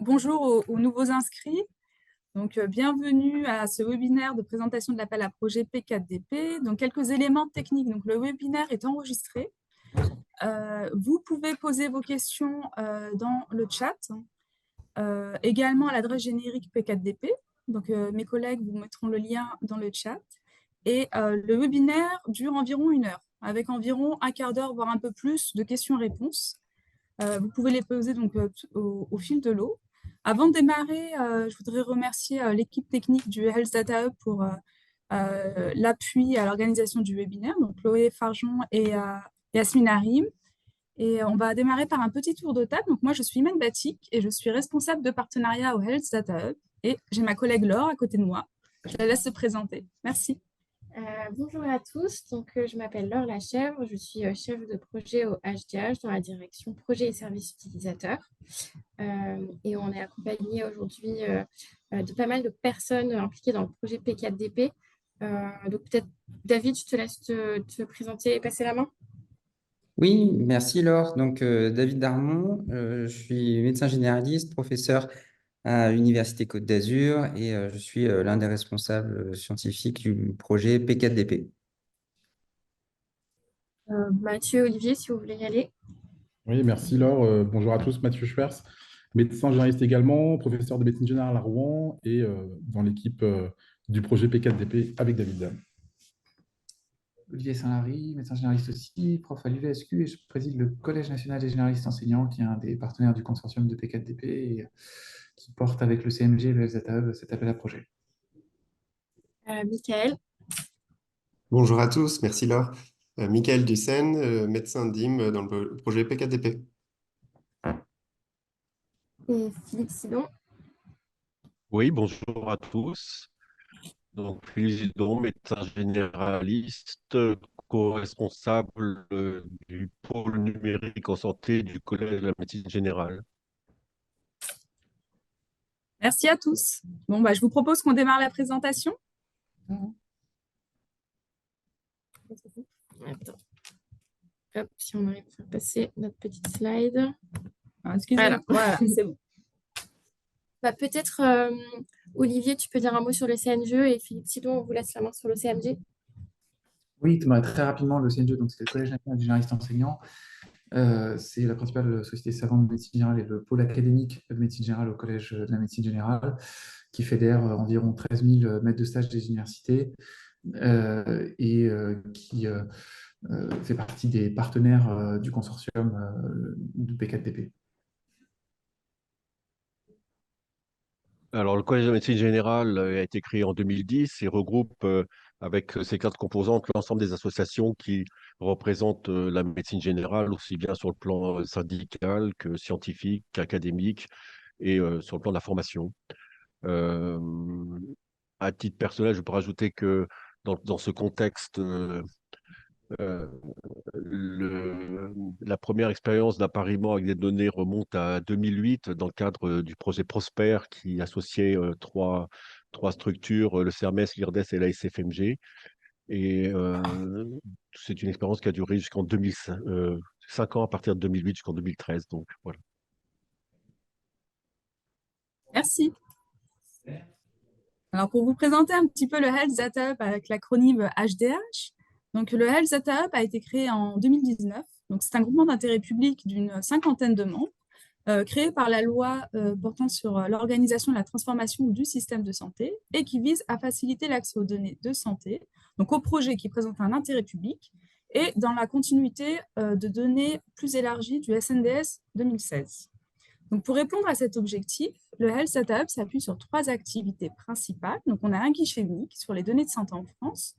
Bonjour aux nouveaux inscrits. Bienvenue à ce webinaire de présentation de l'appel à projet P4DP. Donc, quelques éléments techniques. Donc, le webinaire est enregistré. Vous pouvez poser vos questions dans le chat, également à l'adresse générique P4DP. Donc, mes collègues vous mettront le lien dans le chat. Et le webinaire dure environ 1 heure, avec environ un quart d'heure, voire un peu plus de questions-réponses. Vous pouvez les poser donc, au fil de l'eau. Avant de démarrer, je voudrais remercier l'équipe technique du Health Data Hub pour l'appui à l'organisation du webinaire, donc Chloé Farjon et Yasmine Harim. Et on va démarrer par un petit tour de table. Donc moi, je suis Imen Batik et je suis responsable de partenariat au Health Data Hub. Et j'ai ma collègue Laure à côté de moi. Je la laisse se présenter. Merci. Bonjour à tous, je m'appelle Laure Lachèvre, je suis chef de projet au HDH dans la direction projet et services utilisateurs. Et on est accompagné aujourd'hui de pas mal de personnes impliquées dans le projet P4DP. Donc peut-être David, je te laisse te présenter et passer la main. Oui, merci Laure. David Darmon, je suis médecin généraliste, professeur à l'Université Côte d'Azur et je suis l'un des responsables scientifiques du projet P4DP. Mathieu, Olivier, si vous voulez y aller. Oui, merci Laure. Bonjour à tous, Mathieu Schwerz, médecin généraliste également, professeur de médecine générale à Rouen et dans l'équipe du projet P4DP avec David Dam. Olivier Saint-Lary, médecin généraliste aussi, prof à l'UVSQ, et je préside le Collège national des généralistes enseignants, qui est un des partenaires du consortium de P4DP et qui porte avec le CMG et le Health Hub cet appel à projet. Michael. Bonjour à tous, merci Laure. Michael Dussen, médecin DIM dans le projet P4DP. Et Philippe Sidon. Oui, bonjour à tous. Donc, Philippe Sidon, médecin généraliste, co-responsable du pôle numérique en santé du Collège de la médecine générale. Merci à tous. Je vous propose qu'on démarre la présentation. Attends. Hop, si on arrive à faire passer notre petite slide. Excusez-moi, voilà, c'est bon. Peut-être, Olivier, tu peux dire un mot sur le CNGE et Philippe Sidon, on vous laisse la main sur le CMG. Oui, très rapidement, le CNGE, c'est le Collège national des généralistes enseignants. C'est la principale société savante de médecine générale et le pôle académique de médecine générale au Collège de la médecine générale, qui fédère environ 13 000 maîtres de stage des universités et qui fait partie des partenaires du consortium du P4DP. Alors, le Collège de médecine générale a été créé en 2010 et regroupe avec ses 4 composantes l'ensemble des associations qui représentent la médecine générale, aussi bien sur le plan syndical que scientifique, qu'académique et sur le plan de la formation. À titre personnel, je peux rajouter que dans ce contexte, la première expérience d'appariement avec des données remonte à 2008 dans le cadre du projet Prosper qui associait trois structures, le CERMES, l'IRDES et la SFMG. Et c'est une expérience qui a duré jusqu'en 5 ans à partir de 2008 jusqu'en 2013. Donc, voilà. Merci. Alors, pour vous présenter un petit peu le Health Data Hub avec l'acronyme HDH, donc le Health Data Hub a été créé en 2019. Donc, c'est un groupement d'intérêt public d'une 50aine de membres, créé par la loi portant sur l'organisation et la transformation du système de santé et qui vise à faciliter l'accès aux données de santé, donc aux projets qui présentent un intérêt public et dans la continuité de données plus élargies du SNDS 2016. Donc, pour répondre à cet objectif, le Health Data Hub s'appuie sur 3 activités principales. Donc, on a un guichet unique sur les données de santé en France,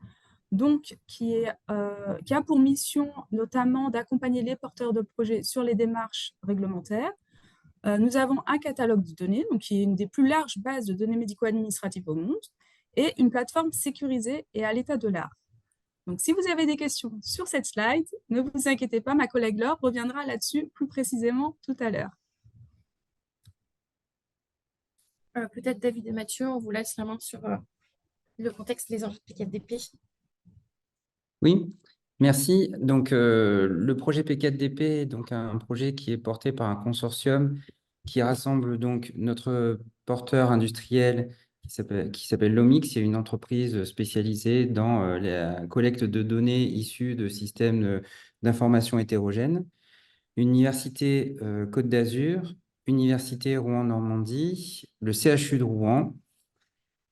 donc qui a pour mission notamment d'accompagner les porteurs de projets sur les démarches réglementaires. Nous avons un catalogue de données, donc qui est une des plus larges bases de données médico-administratives au monde, et une plateforme sécurisée et à l'état de l'art. Donc, si vous avez des questions sur cette slide, ne vous inquiétez pas, ma collègue Laure reviendra là-dessus plus précisément tout à l'heure. Peut-être David et Mathieu, on vous laisse la main sur le contexte des enjeux de P4DP. Oui, merci. Donc, le projet P4DP est donc un projet qui est porté par un consortium qui rassemble donc notre porteur industriel qui s'appelle Lomix. C'est une entreprise spécialisée dans la collecte de données issues de systèmes d'information hétérogènes. Université Côte d'Azur, Université Rouen-Normandie, le CHU de Rouen,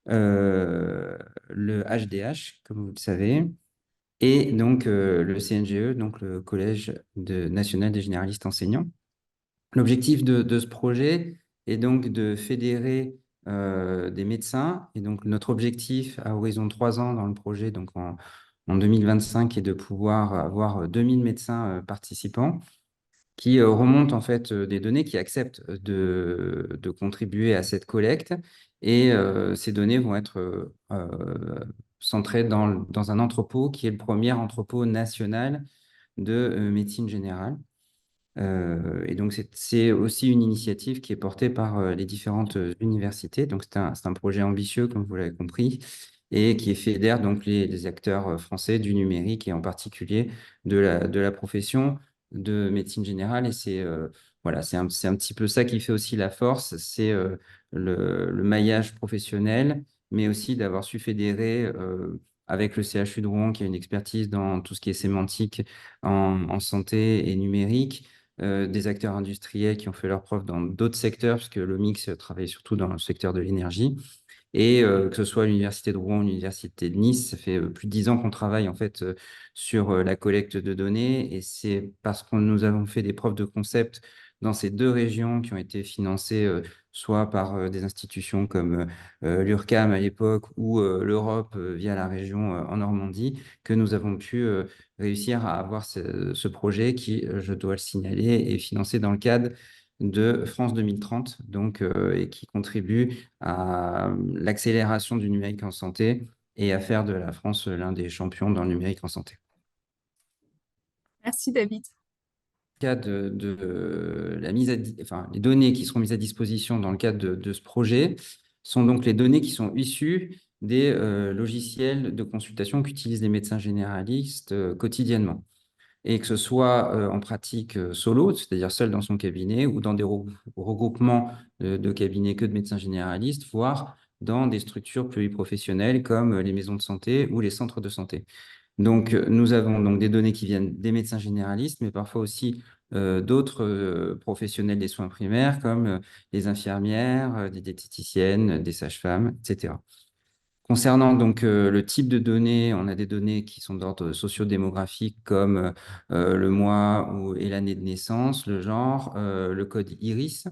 le HDH, comme vous le savez, et donc le CNGE, donc le Collège national des généralistes enseignants. L'objectif de ce projet est donc de fédérer des médecins. Et donc, notre objectif à horizon de 3 ans dans le projet, donc en 2025, est de pouvoir avoir 2000 médecins participants qui remontent en fait des données, qui acceptent de contribuer à cette collecte. Et ces données vont être centrées dans un entrepôt qui est le premier entrepôt national de médecine générale. Et donc, c'est aussi une initiative qui est portée par les différentes universités. Donc, c'est un projet ambitieux, comme vous l'avez compris, et qui fédère donc les acteurs français du numérique et en particulier de la profession de médecine générale. Et voilà, c'est un petit peu ça qui fait aussi la force, c'est le maillage professionnel, mais aussi d'avoir su fédérer avec le CHU de Rouen, qui a une expertise dans tout ce qui est sémantique en santé et numérique, des acteurs industriels qui ont fait leurs preuves dans d'autres secteurs, puisque le mix travaille surtout dans le secteur de l'énergie. Et que ce soit l'Université de Rouen, l'Université de Nice, ça fait plus de 10 ans qu'on travaille en fait sur la collecte de données. Et c'est parce que nous avons fait des preuves de concept dans ces deux régions qui ont été financées soit par des institutions comme l'URCAM à l'époque ou l'Europe via la région en Normandie, que nous avons pu réussir à avoir ce projet qui, je dois le signaler, est financé dans le cadre de France 2030, donc, et qui contribue à l'accélération du numérique en santé et à faire de la France l'un des champions dans le numérique en santé. Merci David. Cas de la enfin, les données qui seront mises à disposition dans le cadre de ce projet sont donc les données qui sont issues des logiciels de consultation qu'utilisent les médecins généralistes quotidiennement. Et que ce soit en pratique solo, c'est-à-dire seul dans son cabinet, ou dans des regroupements de cabinets que de médecins généralistes, voire dans des structures pluriprofessionnelles comme les maisons de santé ou les centres de santé. Donc, nous avons donc des données qui viennent des médecins généralistes, mais parfois aussi d'autres professionnels des soins primaires, comme les infirmières, des diététiciennes, des sages-femmes, etc. Concernant donc le type de données, on a des données qui sont d'ordre sociodémographique comme le mois et l'année de naissance, le genre, le code IRIS,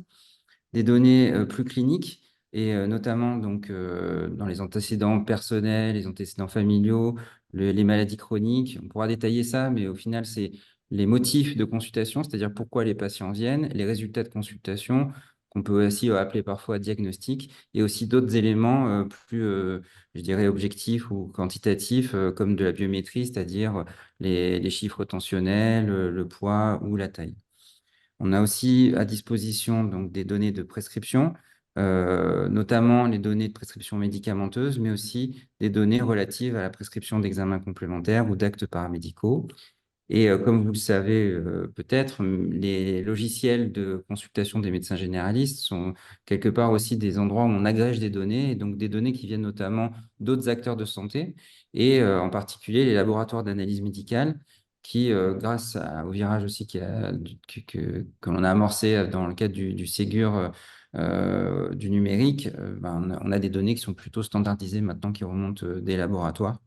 des données plus cliniques et notamment donc, dans les antécédents personnels, les antécédents familiaux, les maladies chroniques. On pourra détailler ça, mais au final, c'est les motifs de consultation, c'est-à-dire pourquoi les patients viennent, les résultats de consultation, qu'on peut aussi appeler parfois diagnostic, et aussi d'autres éléments plus, je dirais, objectifs ou quantitatifs, comme de la biométrie, c'est-à-dire les chiffres tensionnels, le poids ou la taille. On a aussi à disposition donc, des données de prescription, notamment les données de prescription médicamenteuse, mais aussi des données relatives à la prescription d'examens complémentaires ou d'actes paramédicaux. Et comme vous le savez peut-être, les logiciels de consultation des médecins généralistes sont quelque part aussi des endroits où on agrège des données, et donc des données qui viennent notamment d'autres acteurs de santé, et en particulier les laboratoires d'analyse médicale, qui, grâce au virage aussi que l'on a amorcé dans le cadre du Ségur du numérique, ben, on a des données qui sont plutôt standardisées maintenant, qui remontent des laboratoires.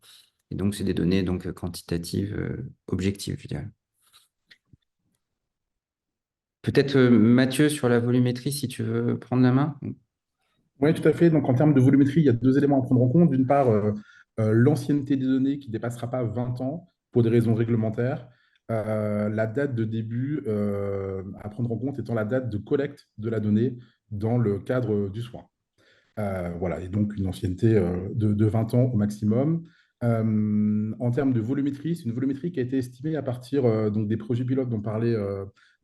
Et donc, c'est des données donc, quantitatives, objectives, je dirais. Peut-être Mathieu, sur la volumétrie, si tu veux prendre la main. Oui, tout à fait. Donc, en termes de volumétrie, il y a deux éléments à prendre en compte. D'une part, l'ancienneté des données qui ne dépassera pas 20 ans pour des raisons réglementaires. La date de début à prendre en compte étant la date de collecte de la donnée dans le cadre du soin. Voilà, et donc une ancienneté de 20 ans au maximum. En termes de volumétrie, c'est une volumétrie qui a été estimée à partir donc des projets pilotes dont parlait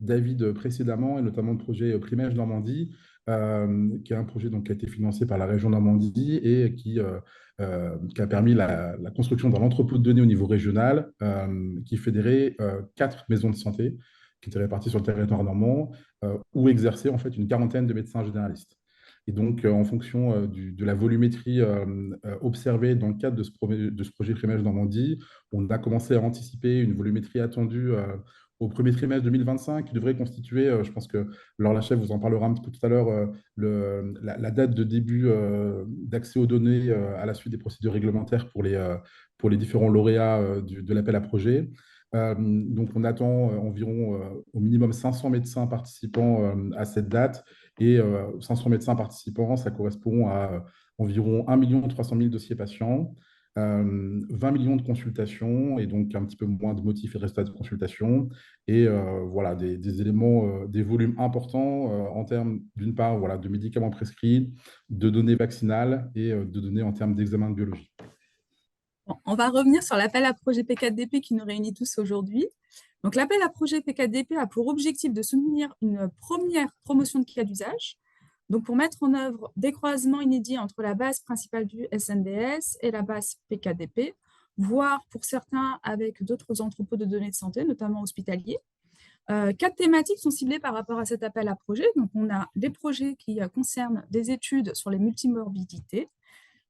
David précédemment, et notamment le projet Primège Normandie, qui est un projet donc, qui a été financé par la région Normandie et qui a permis la construction d'un entrepôt de données au niveau régional qui fédérait 4 maisons de santé qui étaient répartis sur le territoire normand, où exerçaient en fait une quarantaine de médecins généralistes. Et donc, en fonction de la volumétrie observée dans le cadre de ce projet Frémèche Normandie, on a commencé à anticiper une volumétrie attendue au premier trimestre 2025, qui devrait constituer, je pense que Laure Lachèvre vous en parlera un petit peu tout à l'heure, la date de début d'accès aux données à la suite des procédures réglementaires pour les différents lauréats de l'appel à projet. Donc, on attend environ au minimum 500 médecins participants à cette date. Et 500 médecins participants, ça correspond à environ 1 300 000 dossiers patients, 20 millions de consultations, et donc un petit peu moins de motifs et résultats de consultation. Et voilà, des éléments, des volumes importants en termes, d'une part, voilà, de médicaments prescrits, de données vaccinales et de données en termes d'examen de biologie. Bon, on va revenir sur l'appel à projet P4DP qui nous réunit tous aujourd'hui. Donc, l'appel à projet P4DP a pour objectif de soutenir une première promotion de cas d'usage, donc pour mettre en œuvre des croisements inédits entre la base principale du SNDS et la base P4DP, voire pour certains avec d'autres entrepôts de données de santé, notamment hospitaliers. 4 thématiques sont ciblées par rapport à cet appel à projet. Donc, on a des projets qui concernent des études sur les multimorbidités,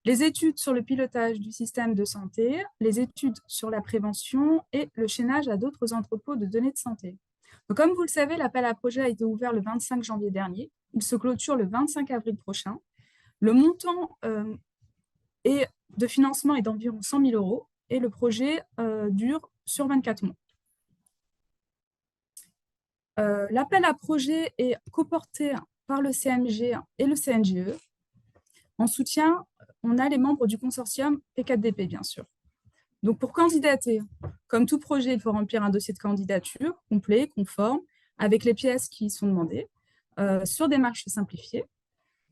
les études sur le pilotage du système de santé, les études sur la prévention et le chaînage à d'autres entrepôts de données de santé. Donc, comme vous le savez, l'appel à projet a été ouvert le 25 janvier dernier. Il se clôture le 25 avril prochain. Le montant de financement est d'environ 100 000 € et le projet dure sur 24 mois. L'appel à projet est coporté par le CMG et le CNGE. En soutien, on a les membres du consortium P4DP, bien sûr. Donc, pour candidater, comme tout projet, il faut remplir un dossier de candidature complet, conforme, avec les pièces qui sont demandées, sur démarche simplifiée.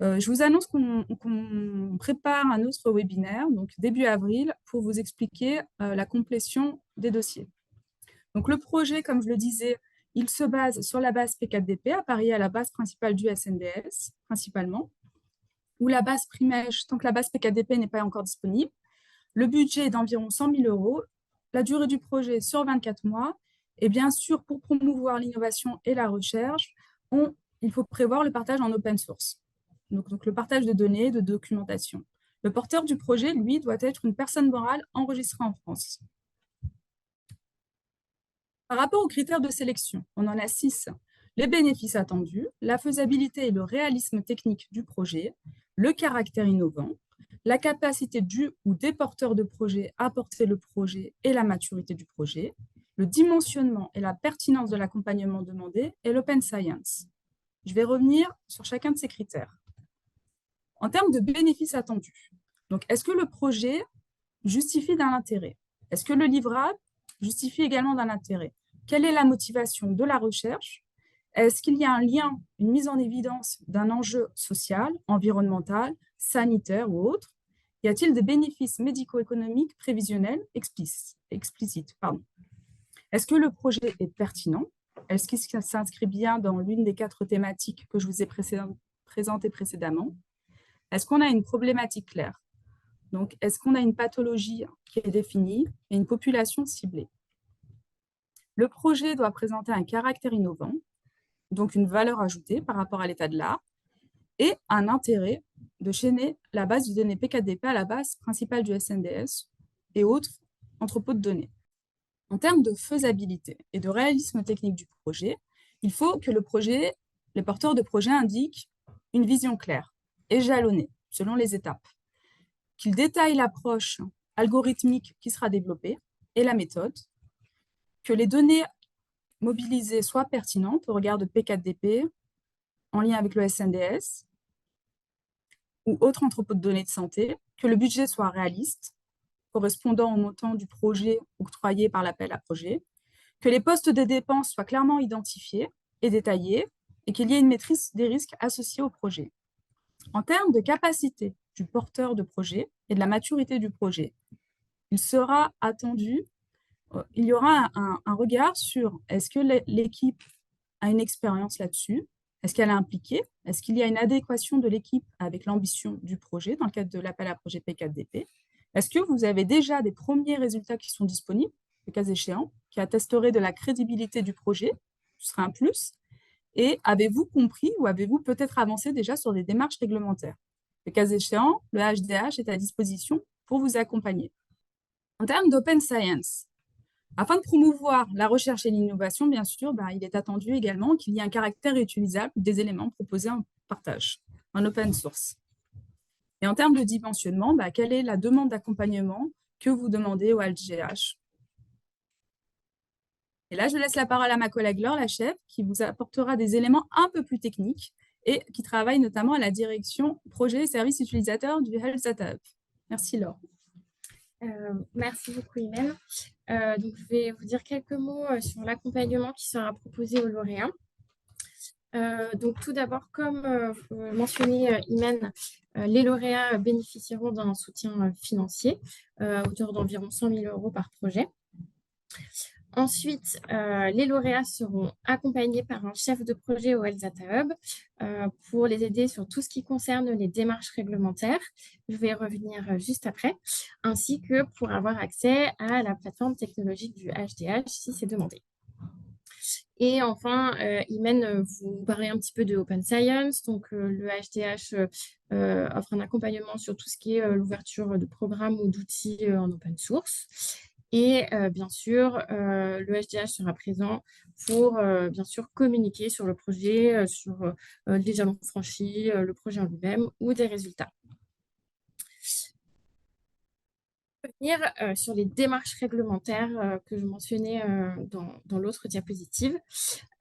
Je vous annonce qu'on prépare un autre webinaire, donc début avril, pour vous expliquer la complétion des dossiers. Donc, le projet, comme je le disais, il se base sur la base P4DP, appariée à la base principale du SNDS, principalement, ou la base Frémèche, tant que la base P4DP n'est pas encore disponible. Le budget est d'environ 100 000 €, la durée du projet sur 24 mois, et bien sûr, pour promouvoir l'innovation et la recherche, il faut prévoir le partage en open source, donc le partage de données, de documentation. Le porteur du projet, lui, doit être une personne morale enregistrée en France. Par rapport aux critères de sélection, on en a 6. Les bénéfices attendus, la faisabilité et le réalisme technique du projet, le caractère innovant, la capacité du ou des porteurs de projet à porter le projet et la maturité du projet, le dimensionnement et la pertinence de l'accompagnement demandé et l'open science. Je vais revenir sur chacun de ces critères. En termes de bénéfices attendus, donc est-ce que le projet justifie d'un intérêt? Est-ce que le livrable justifie également d'un intérêt? Quelle est la motivation de la recherche? Est-ce qu'il y a un lien, une mise en évidence d'un enjeu social, environnemental, sanitaire ou autre? Y a-t-il des bénéfices médico-économiques prévisionnels explicites? Est-ce que le projet est pertinent? Est-ce qu'il s'inscrit bien dans l'une des 4 thématiques que je vous ai présentées précédemment? Est-ce qu'on a une problématique claire? Donc, est-ce qu'on a une pathologie qui est définie et une population ciblée? Le projet doit présenter un caractère innovant, donc une valeur ajoutée par rapport à l'état de l'art, et un intérêt de chaîner la base de données P4DP à la base principale du SNDS et autres entrepôts de données. En termes de faisabilité et de réalisme technique du projet, il faut que les porteurs de projet indiquent une vision claire et jalonnée selon les étapes, qu'ils détaillent l'approche algorithmique qui sera développée et la méthode, que les données mobilisées soient pertinentes au regard de P4DP en lien avec le SNDS ou autre entrepôt de données de santé, que le budget soit réaliste, correspondant au montant du projet octroyé par l'appel à projet, que les postes de dépenses soient clairement identifiés et détaillés et qu'il y ait une maîtrise des risques associés au projet. En termes de capacité du porteur de projet et de la maturité du projet, il sera attendu, il y aura un regard sur est-ce que l'équipe a une expérience là-dessus, est-ce qu'elle est impliquée, est-ce qu'il y a une adéquation de l'équipe avec l'ambition du projet dans le cadre de l'appel à projet P4DP. Est-ce que vous avez déjà des premiers résultats qui sont disponibles, le cas échéant, qui attesteraient de la crédibilité du projet ce serait un plus. Et avez-vous compris ou avez-vous peut-être avancé déjà sur des démarches réglementaires? Le cas échéant, le HDH est à disposition pour vous accompagner. En termes d'open science, afin de promouvoir la recherche et l'innovation, bien sûr, il est attendu également qu'il y ait un caractère réutilisable des éléments proposés en partage, en open source. Et en termes de dimensionnement, quelle est la demande d'accompagnement que vous demandez au HDH? Et là, je laisse la parole à ma collègue Laure Lachèvre, qui vous apportera des éléments un peu plus techniques et qui travaille notamment à la direction projet et services utilisateurs du Health Data Hub. Merci Laure. Merci beaucoup, Imen. Donc, je vais vous dire quelques mots sur l'accompagnement qui sera proposé aux lauréats. Donc, tout d'abord, comme mentionné Imen, les lauréats bénéficieront d'un soutien financier à hauteur d'environ 100 000 € par projet. Ensuite, les lauréats seront accompagnés par un chef de projet au Health Data Hub pour les aider sur tout ce qui concerne les démarches réglementaires. Je vais y revenir juste après, ainsi que pour avoir accès à la plateforme technologique du HDH si c'est demandé. Et enfin, Imen vous parler un petit peu de Open Science. Donc, le HDH offre un accompagnement sur tout ce qui est l'ouverture de programmes ou d'outils en open source. Et bien sûr, le HDH sera présent pour bien sûr communiquer sur le projet, sur les jalons franchis, le projet en lui-même ou des résultats. Revenir sur les démarches réglementaires que je mentionnais dans l'autre diapositive.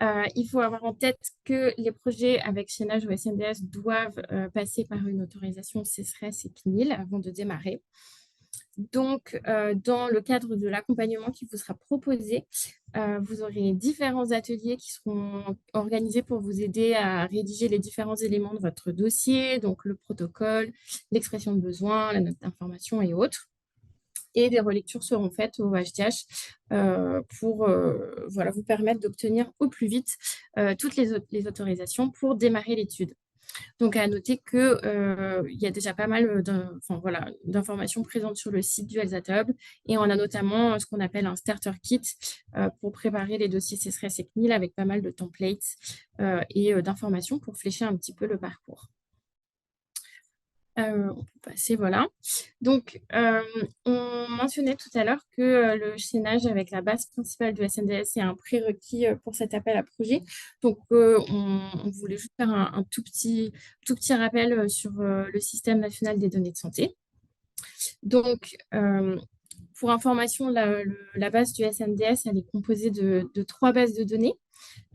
Il faut avoir en tête que les projets avec chaînage au SNDS doivent passer par une autorisation CSRES et CNIL avant de démarrer. Donc, dans le cadre de l'accompagnement qui vous sera proposé, vous aurez différents ateliers qui seront organisés pour vous aider à rédiger les différents éléments de votre dossier, donc le protocole, l'expression de besoin, la note d'information et autres. Et des relectures seront faites au HDH pour vous permettre d'obtenir au plus vite toutes les autorisations pour démarrer l'étude. Donc, à noter qu'il y a déjà pas mal d'informations présentes sur le site du Health Data Hub et on a notamment ce qu'on appelle un starter kit pour préparer les dossiers CSRES et CNIL avec pas mal de templates et d'informations pour flécher un petit peu le parcours. On peut passer, voilà. Donc, on mentionnait tout à l'heure que le chaînage avec la base principale du SNDS est un prérequis pour cet appel à projet. Donc, on voulait juste faire un tout petit rappel sur le système national des données de santé. Donc, pour information, la base du SNDS, elle est composée de 3 bases de données.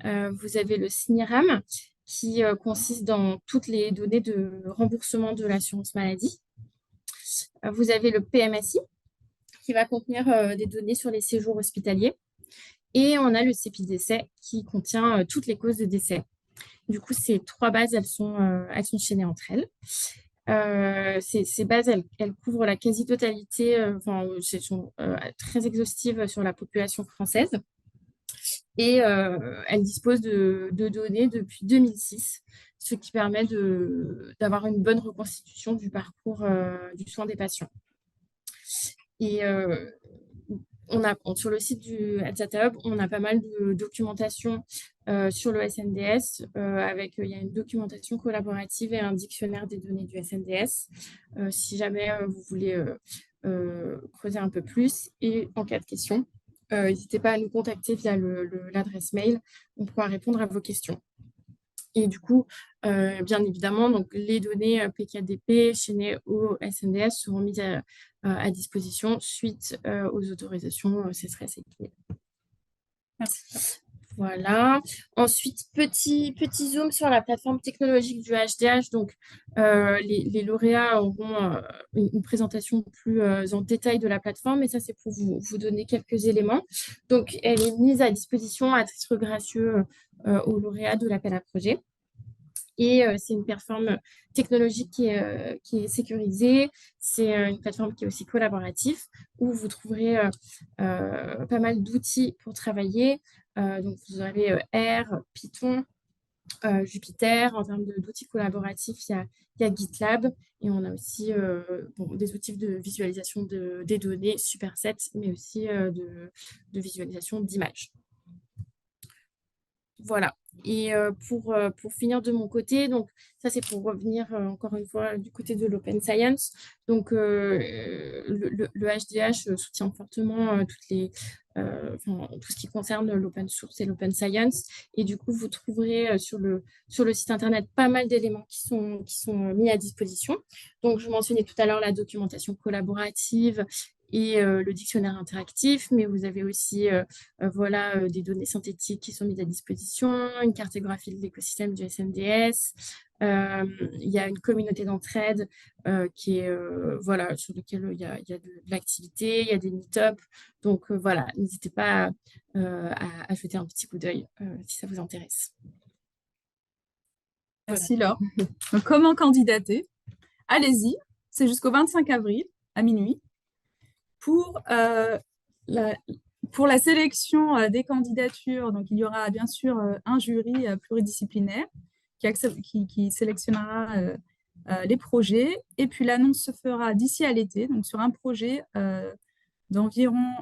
Vous avez le SNIRAM, qui consiste dans toutes les données de remboursement de l'assurance maladie. Vous avez le PMSI, qui va contenir des données sur les séjours hospitaliers. Et on a le CEPI-décès, qui contient toutes les causes de décès. Du coup, ces 3 bases, elles sont chaînées entre elles. Ces bases, elles couvrent la quasi-totalité, elles sont très exhaustives sur la population française. Et elle dispose de données depuis 2006, ce qui permet d'avoir une bonne reconstitution du parcours du soin des patients. Et sur le site du Health Data Hub, on a pas mal de documentation sur le SNDS, il y a une documentation collaborative et un dictionnaire des données du SNDS, si jamais vous voulez creuser un peu plus. Et en cas de question, n'hésitez pas à nous contacter via l'adresse mail, on pourra répondre à vos questions. Et du coup, bien évidemment, donc, les données PKDP chaînées au SNDS seront mises à disposition suite aux autorisations CSRES et CNIL. Merci. Voilà. Ensuite, petit zoom sur la plateforme technologique du HDH. Donc, les lauréats auront une présentation plus en détail de la plateforme, et ça, c'est pour vous donner quelques éléments. Donc, elle est mise à disposition à titre gracieux aux lauréats de l'appel à projet. Et c'est une plateforme technologique qui est sécurisée. C'est une plateforme qui est aussi collaborative, où vous trouverez pas mal d'outils pour travailler. Donc, vous avez R, Python, Jupyter. En termes d'outils collaboratifs, il y a GitLab. Et on a aussi des outils de visualisation des données, Superset, mais aussi de visualisation d'images. Voilà. Et pour finir de mon côté, donc ça c'est pour revenir encore une fois du côté de l'open science. Donc le HDH soutient fortement tout ce qui concerne l'open source et l'open science. Et du coup, vous trouverez sur le site internet pas mal d'éléments qui sont mis à disposition. Donc je mentionnais tout à l'heure la documentation collaborative et le dictionnaire interactif, mais vous avez aussi des données synthétiques qui sont mises à disposition, une cartographie de l'écosystème du SNDS. Il y a une communauté d'entraide qui est sur laquelle il y a de l'activité, il y a des meet-up. Donc voilà, n'hésitez pas à jeter un petit coup d'œil si ça vous intéresse. Merci Laure. Donc, comment candidater? Allez-y, c'est jusqu'au 25 avril à minuit. Pour la sélection des candidatures, donc il y aura bien sûr un jury pluridisciplinaire qui sélectionnera les projets. Et puis l'annonce se fera d'ici à l'été, donc sur un projet d'environ,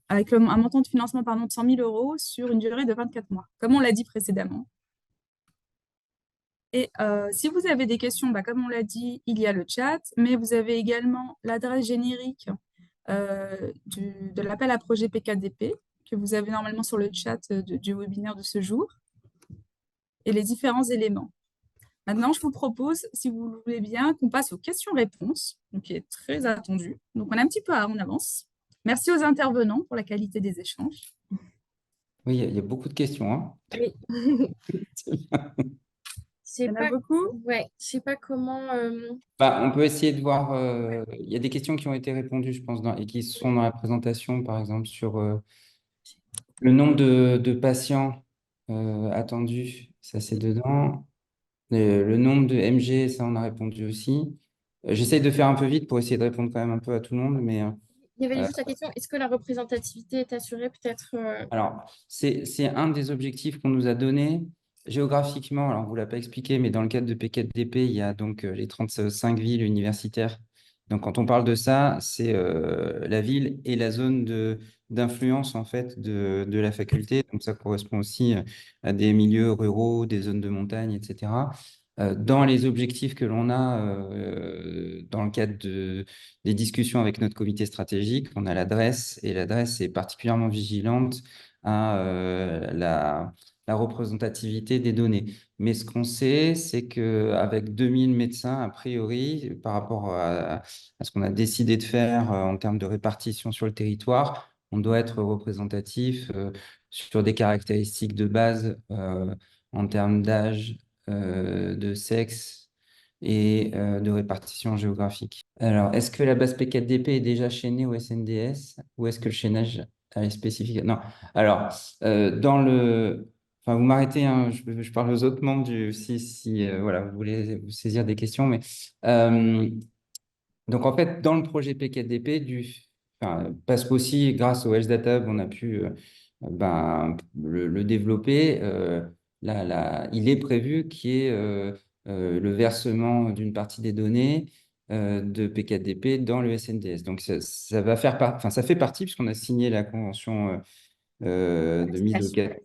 avec un montant de financement de 100 000 euros sur une durée de 24 mois, comme on l'a dit précédemment. Et si vous avez des questions, comme on l'a dit, il y a le chat, mais vous avez également l'adresse générique de l'appel à projet PKDP que vous avez normalement sur le chat du webinaire de ce jour et les différents éléments. Maintenant, je vous propose, si vous le voulez bien, qu'on passe aux questions-réponses, qui est très attendu. Donc, on est un petit peu en avance. Merci aux intervenants pour la qualité des échanges. Oui, il y a beaucoup de questions, hein. Oui. Il y en a beaucoup. Ouais, je sais pas comment. On peut essayer de voir. Il y a des questions qui ont été répondues, je pense, et qui sont dans la présentation, par exemple, sur le nombre de patients attendus, ça c'est dedans. Le nombre de MG, ça on a répondu aussi. J'essaye de faire un peu vite pour essayer de répondre quand même un peu à tout le monde, mais Il y avait juste la question, est-ce que la représentativité est assurée peut-être alors, c'est un des objectifs qu'on nous a donné géographiquement. Alors, on ne vous l'a pas expliqué, mais dans le cadre de PKDP, il y a donc les 35 villes universitaires. Donc, quand on parle de ça, c'est la ville et la zone d'influence en fait de la faculté. Donc, ça correspond aussi à des milieux ruraux, des zones de montagne, etc. Dans les objectifs que l'on a dans le cadre des discussions avec notre comité stratégique, on a l'adresse et l'adresse est particulièrement vigilante à la représentativité des données. Mais ce qu'on sait, c'est qu'avec 2000 médecins, a priori, par rapport à ce qu'on a décidé de faire en termes de répartition sur le territoire, on doit être représentatif sur des caractéristiques de base en termes d'âge, de sexe et de répartition géographique. Alors, est-ce que la base P4DP est déjà chaînée au SNDS ou est-ce que le chaînage est spécifique? Non. Alors, Enfin, vous m'arrêtez, hein, je parle aux autres membres si voilà, vous voulez vous saisir des questions, mais donc en fait, dans le projet P4DP, parce qu'aussi grâce au Health Data Hub, on a pu le développer. Il est prévu qu'il y ait le versement d'une partie des données de P4DP dans le SNDS. Donc ça va ça fait partie puisqu'on a signé la convention de mise au cadre.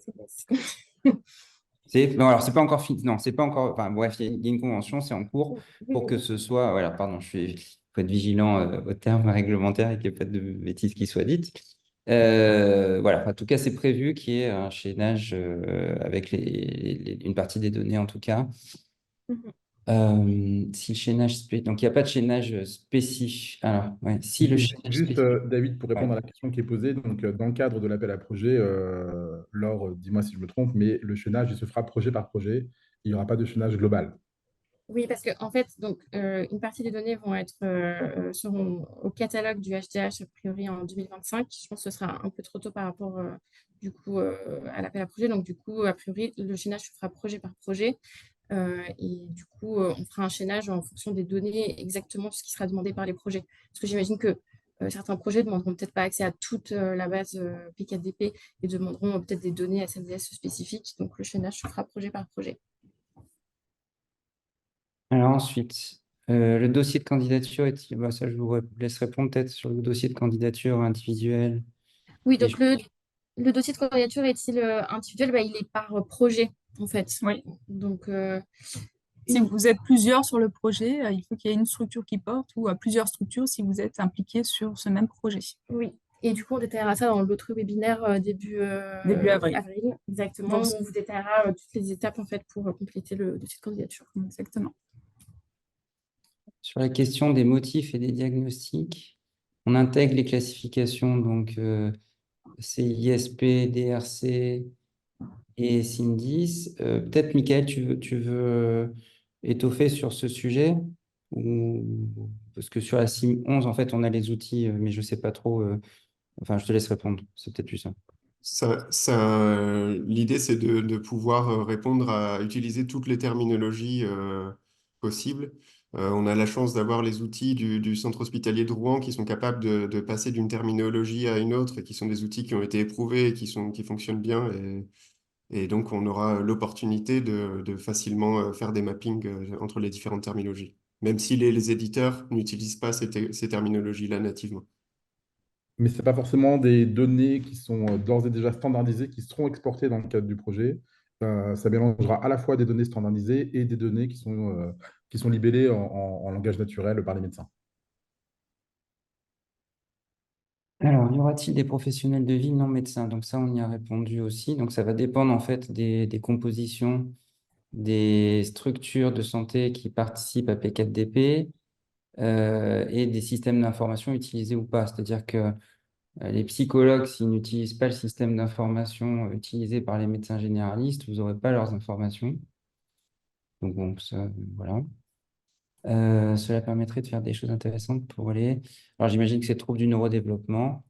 Non, alors c'est pas encore fini. Non, c'est pas encore. Enfin, bref, il y a une convention, c'est en cours pour que ce soit. Voilà, pardon, faut être vigilant aux termes réglementaires et qu'il n'y ait pas de bêtises qui soient dites. Voilà, en tout cas, c'est prévu qu'il y ait un chaînage avec une partie des données en tout cas. Si le chaînage donc il n'y a pas de chaînage spécifique. Alors, ouais, si le chaînage Juste, spécifique. David, pour répondre à la question qui est posée, donc dans le cadre de l'appel à projet, Laure, dis-moi si je me trompe, mais le chaînage, il se fera projet par projet. Il n'y aura pas de chaînage global. Oui, parce que en fait, donc, une partie des données seront au catalogue du HDH a priori en 2025. Je pense que ce sera un peu trop tôt par rapport du coup à l'appel à projet. Donc du coup, a priori, le chaînage se fera projet par projet. Et du coup, on fera un chaînage en fonction des données, exactement ce qui sera demandé par les projets. Parce que j'imagine que certains projets ne demanderont peut-être pas accès à toute la base P4DP et demanderont peut-être des données SNDS spécifiques. Donc le chaînage se fera projet par projet. Alors ensuite, le dossier de candidature ça je vous laisse répondre peut-être sur le dossier de candidature individuel. Oui, donc Le dossier de candidature est-il individuel? Il est par projet, en fait. Oui. Donc, Si vous êtes plusieurs sur le projet, il faut qu'il y ait une structure qui porte ou plusieurs structures si vous êtes impliqués sur ce même projet. oui. Et du coup, on détaillera ça dans l'autre webinaire début Début avril. Exactement. Donc, Où on vous détaillera toutes les étapes, en fait, pour compléter le dossier de candidature. exactement. Sur la question des motifs et des diagnostics, on intègre les classifications, donc CISP, DRC et SIN10. Peut-être, Michael, tu veux étoffer sur ce sujet Parce que sur la CIM 11, en fait, on a les outils, mais je ne sais pas trop. Enfin, je te laisse répondre. C'est peut-être plus ça. L'idée, c'est de pouvoir répondre à utiliser toutes les terminologies possibles. On a la chance d'avoir les outils du centre hospitalier de Rouen qui sont capables de passer d'une terminologie à une autre et qui sont des outils qui ont été éprouvés et qui fonctionnent bien. Et donc, on aura l'opportunité de facilement faire des mappings entre les différentes terminologies, même si les éditeurs n'utilisent pas ces terminologies-là nativement. Mais ce n'est pas forcément des données qui sont d'ores et déjà standardisées qui seront exportées dans le cadre du projet. Ça mélangera à la fois des données standardisées et des données qui sont libellées en langage naturel par les médecins. Alors, y aura-t-il des professionnels de vie non médecins? Donc ça, on y a répondu aussi. Donc ça va dépendre en fait des compositions des structures de santé qui participent à P4DP et des systèmes d'information utilisés ou pas. C'est-à-dire que les psychologues, s'ils n'utilisent pas le système d'information utilisé par les médecins généralistes, vous n'aurez pas leurs informations. Donc bon, ça, voilà. Cela permettrait de faire des choses intéressantes pour les... Alors j'imagine que c'est troubles du neurodéveloppement.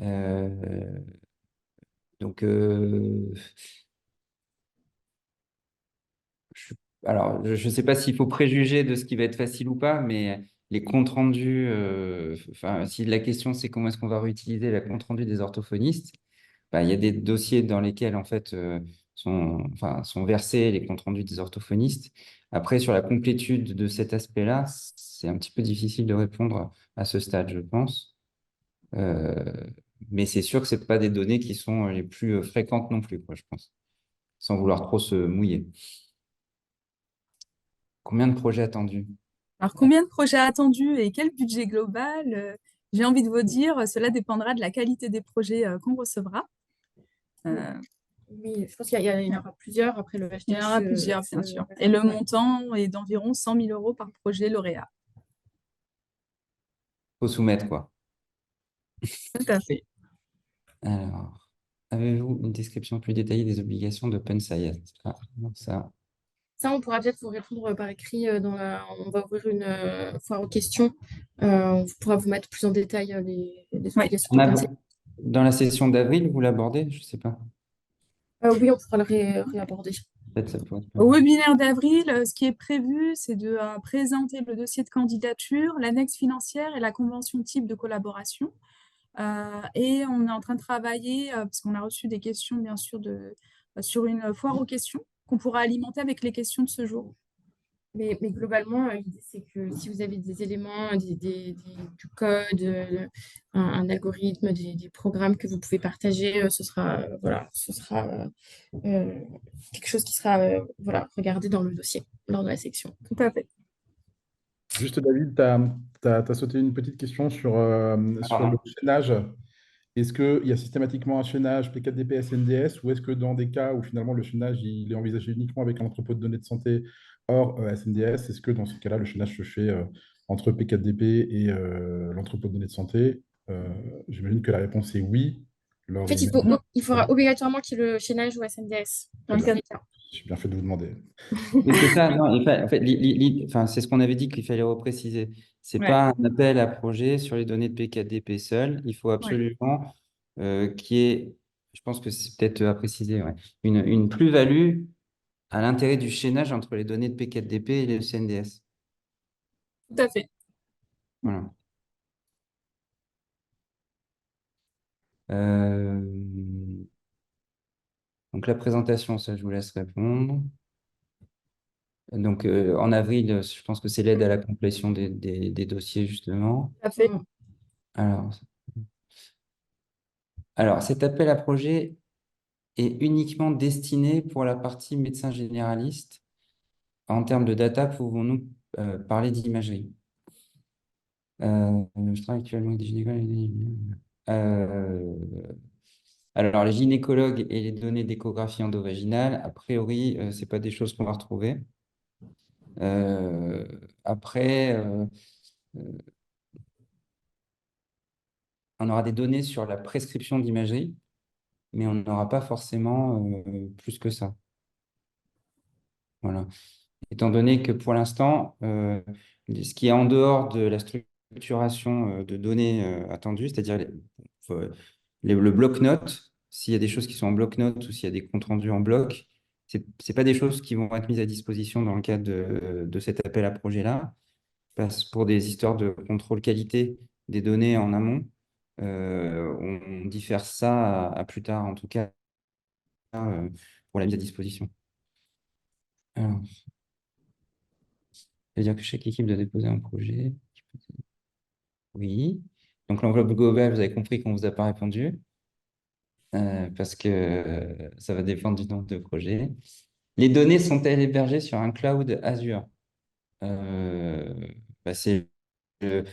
Euh, donc, alors, je ne sais pas s'il faut préjuger de ce qui va être facile ou pas, mais les comptes rendus, enfin, si la question c'est comment est-ce qu'on va réutiliser la compte rendu des orthophonistes, bah, il y a des dossiers dans lesquels en fait sont versés les comptes rendus des orthophonistes. Après, sur la complétude de cet aspect-là, c'est un petit peu difficile de répondre à ce stade, je pense. Euh, mais c'est sûr que ce pas des données qui sont les plus fréquentes non plus, quoi, je pense, sans vouloir trop se mouiller. Combien de projets attendus? Alors, combien de projets attendus et quel budget global? J'ai envie de vous dire, cela dépendra de la qualité des projets qu'on recevra. Euh, Oui, je pense qu'il y en aura plusieurs après le il y en aura plusieurs, bien sûr. Et le montant est d'environ 100 000 € par projet lauréat. Faut soumettre, quoi. Tout à fait. Alors, avez-vous une description plus détaillée des obligations d'Open Science? Ah, non, ça. Ça, on pourra peut-être vous répondre par écrit. On va ouvrir une foire aux questions. On pourra vous mettre plus en détail les obligations On de a- pensée. Dans la session d'avril, vous l'abordez? Je ne sais pas. Oui, on pourra le réaborder. Peut-être ça pourrait être pas Au mal. webinaire d'avril, ce qui est prévu, c'est de présenter le dossier de candidature, l'annexe financière et la convention type de collaboration. Et on est en train de travailler, parce qu'on a reçu des questions, bien sûr, sur une foire aux questions qu'on pourra alimenter avec les questions de ce jour. Mais globalement, l'idée, c'est que si vous avez des éléments, du code, un algorithme, des programmes que vous pouvez partager, ce sera quelque chose qui sera regardé dans le dossier, lors de la section. Tout à fait. Juste, David, tu as sauté une petite question sur le Alors, chaînage. Est-ce qu'il y a systématiquement un chaînage P4DP SNDS ou est-ce que dans des cas où finalement le chaînage il est envisagé uniquement avec un entrepôt de données de santé hors SNDS, est-ce que dans ce cas-là, le chaînage se fait entre P4DP et l'entrepôt de données de santé? J'imagine que la réponse est oui. En Laure fait, et il faudra obligatoirement qu'il y ait le chaînage ou SNDS. Dans tous les cas. j'ai bien fait de vous demander. oui, c'est ça. Non, en fait, enfin, c'est ce qu'on avait dit qu'il fallait repréciser. C'est Ouais. pas un appel à projet sur les données de P4DP seul. Il faut Ouais. absolument qu'il y ait, je pense que c'est peut-être à préciser, ouais, une plus-value à l'intérêt du chaînage entre les données de P4DP et les CNDS. Tout à fait. Voilà. Euh, Donc la présentation, ça, je vous laisse répondre. Donc en avril, je pense que c'est l'aide à la complétion des dossiers, justement. Tout à fait. Alors, Alors, cet appel à projet est uniquement destiné pour la partie médecin généraliste. En termes de data, pouvons-nous parler d'imagerie? Je travaille actuellement avec des gynécologues. Euh, alors, les gynécologues et les données d'échographie endovaginale, a priori, ce n'est pas des choses qu'on va retrouver. Après, on aura des données sur la prescription d'imagerie, mais on n'aura pas forcément plus que ça. Voilà. Étant donné que pour l'instant, ce qui est en dehors de la structuration de données attendues, c'est-à-dire euh, le bloc-notes, s'il y a des choses qui sont en bloc-notes ou s'il y a des comptes rendus en bloc, ce n'est pas des choses qui vont être mises à disposition dans le cadre de cet appel à projet-là, parce que pour des histoires de contrôle qualité des données en amont, on diffère ça à plus tard, en tout cas, pour la mise à disposition. Alors, c'est-à-dire que chaque équipe doit déposer un projet. Oui. Donc, l'enveloppe globale, vous avez compris qu'on ne vous a pas répondu, parce que ça va dépendre du nombre de projets. Les données sont-elles hébergées sur un cloud Azure? Euh, c'est le,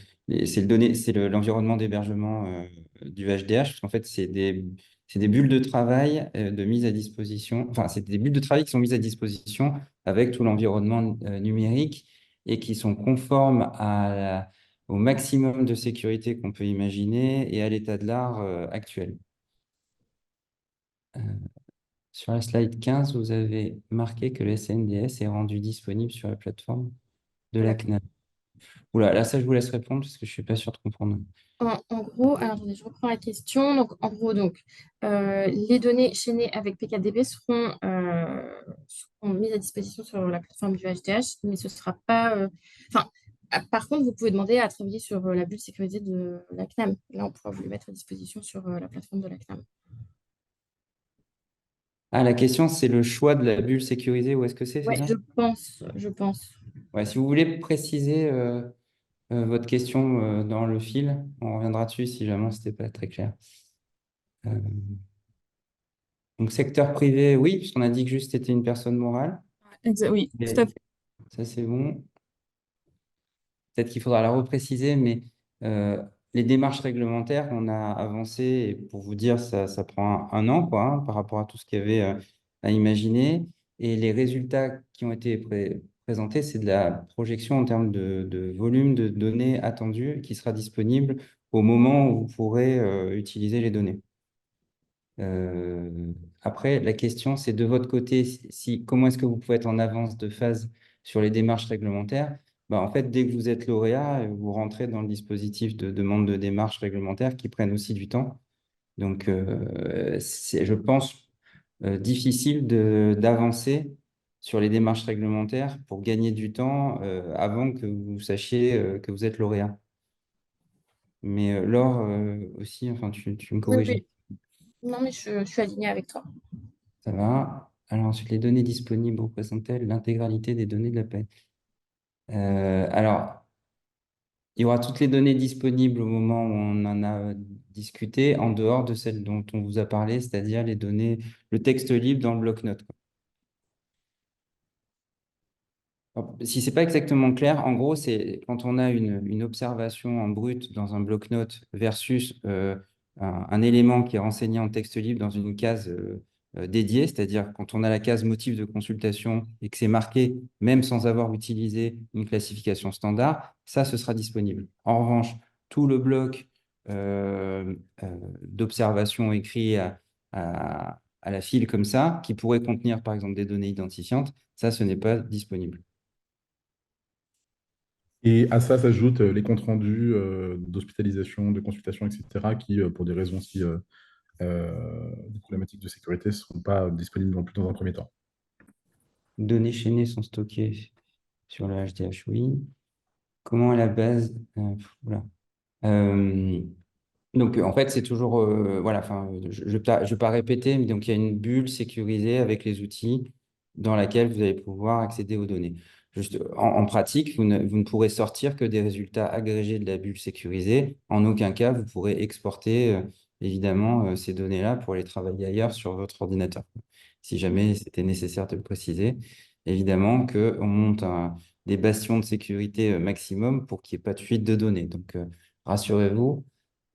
l'environnement d'hébergement du HDH, parce qu'en fait, c'est des bulles de travail de mise à disposition, enfin, c'est des bulles de travail qui sont mises à disposition avec tout l'environnement numérique et qui sont conformes au maximum de sécurité qu'on peut imaginer et à l'état de l'art actuel. Sur la slide 15, vous avez marqué que le SNDS est rendu disponible sur la plateforme de la CNAM. Oula, là, ça, je vous laisse répondre parce que je ne suis pas sûr de comprendre. En gros, alors attendez, je reprends la question. Donc, en gros, les données chaînées avec PKDB seront mises à disposition sur la plateforme du HDH, mais ce ne sera pas. Enfin, par contre, vous pouvez demander à travailler sur la bulle sécurisée de la CNAM. Là, on pourra vous le mettre à disposition sur la plateforme de la CNAM. Ah, la question, c'est le choix de la bulle sécurisée. Où est-ce que c'est Ouais, ça? je pense. Ouais, si vous voulez préciser votre question dans le fil, on reviendra dessus si jamais ce n'était pas très clair. Euh, donc, secteur privé, oui, puisqu'on a dit que juste c'était une personne morale. Oui, Et tout à fait. ça, c'est bon. Peut-être qu'il faudra la repréciser, mais les démarches réglementaires, on a avancé, et pour vous dire, ça prend un an quoi, hein, par rapport à tout ce qu'il y avait à imaginer. Et les résultats qui ont été présentés, c'est de la projection en termes de volume de données attendues qui sera disponible au moment où vous pourrez utiliser les données. Après, la question, c'est de votre côté, comment est-ce que vous pouvez être en avance de phase sur les démarches réglementaires? Bah, en fait, dès que vous êtes lauréat, vous rentrez dans le dispositif de demande de démarches réglementaires qui prennent aussi du temps. Donc, c'est, je pense, difficile d'avancer sur les démarches réglementaires pour gagner du temps avant que vous sachiez que vous êtes lauréat. Mais Laure, aussi, enfin, tu me Oui, corriges. oui. Non, mais je suis alignée avec toi. Ça va. Alors ensuite, les données disponibles représentent-elles l'intégralité des données de la paie? Alors, il y aura toutes les données disponibles au moment où on en a discuté, en dehors de celles dont on vous a parlé, c'est-à-dire les données, le texte libre dans le bloc-notes. Si ce n'est pas exactement clair, en gros, c'est quand on a une observation en brut dans un bloc-notes versus un élément qui est renseigné en texte libre dans une case dédiée, c'est-à-dire quand on a la case motif de consultation et que c'est marqué, même sans avoir utilisé une classification standard, ça, ce sera disponible. En revanche, tout le bloc d'observation écrit à la file comme ça, qui pourrait contenir par exemple des données identifiantes, ça, ce n'est pas disponible. Et à ça s'ajoutent les comptes rendus d'hospitalisation, de consultation, etc., qui, pour des raisons aussi des problématiques de sécurité, ne seront pas disponibles non plus dans un premier temps. Données chaînées sont stockées sur le HDH, oui. Comment à la base voilà. Donc, en fait, c'est toujours, voilà, enfin, je ne vais pas répéter, mais donc il y a une bulle sécurisée avec les outils dans laquelle vous allez pouvoir accéder aux données. Juste, en pratique, vous ne pourrez sortir que des résultats agrégés de la bulle sécurisée. En aucun cas, vous pourrez exporter évidemment ces données-là pour les travailler ailleurs sur votre ordinateur. Si jamais c'était nécessaire de le préciser, évidemment qu'on monte des bastions de sécurité maximum pour qu'il n'y ait pas de fuite de données. Donc, rassurez-vous,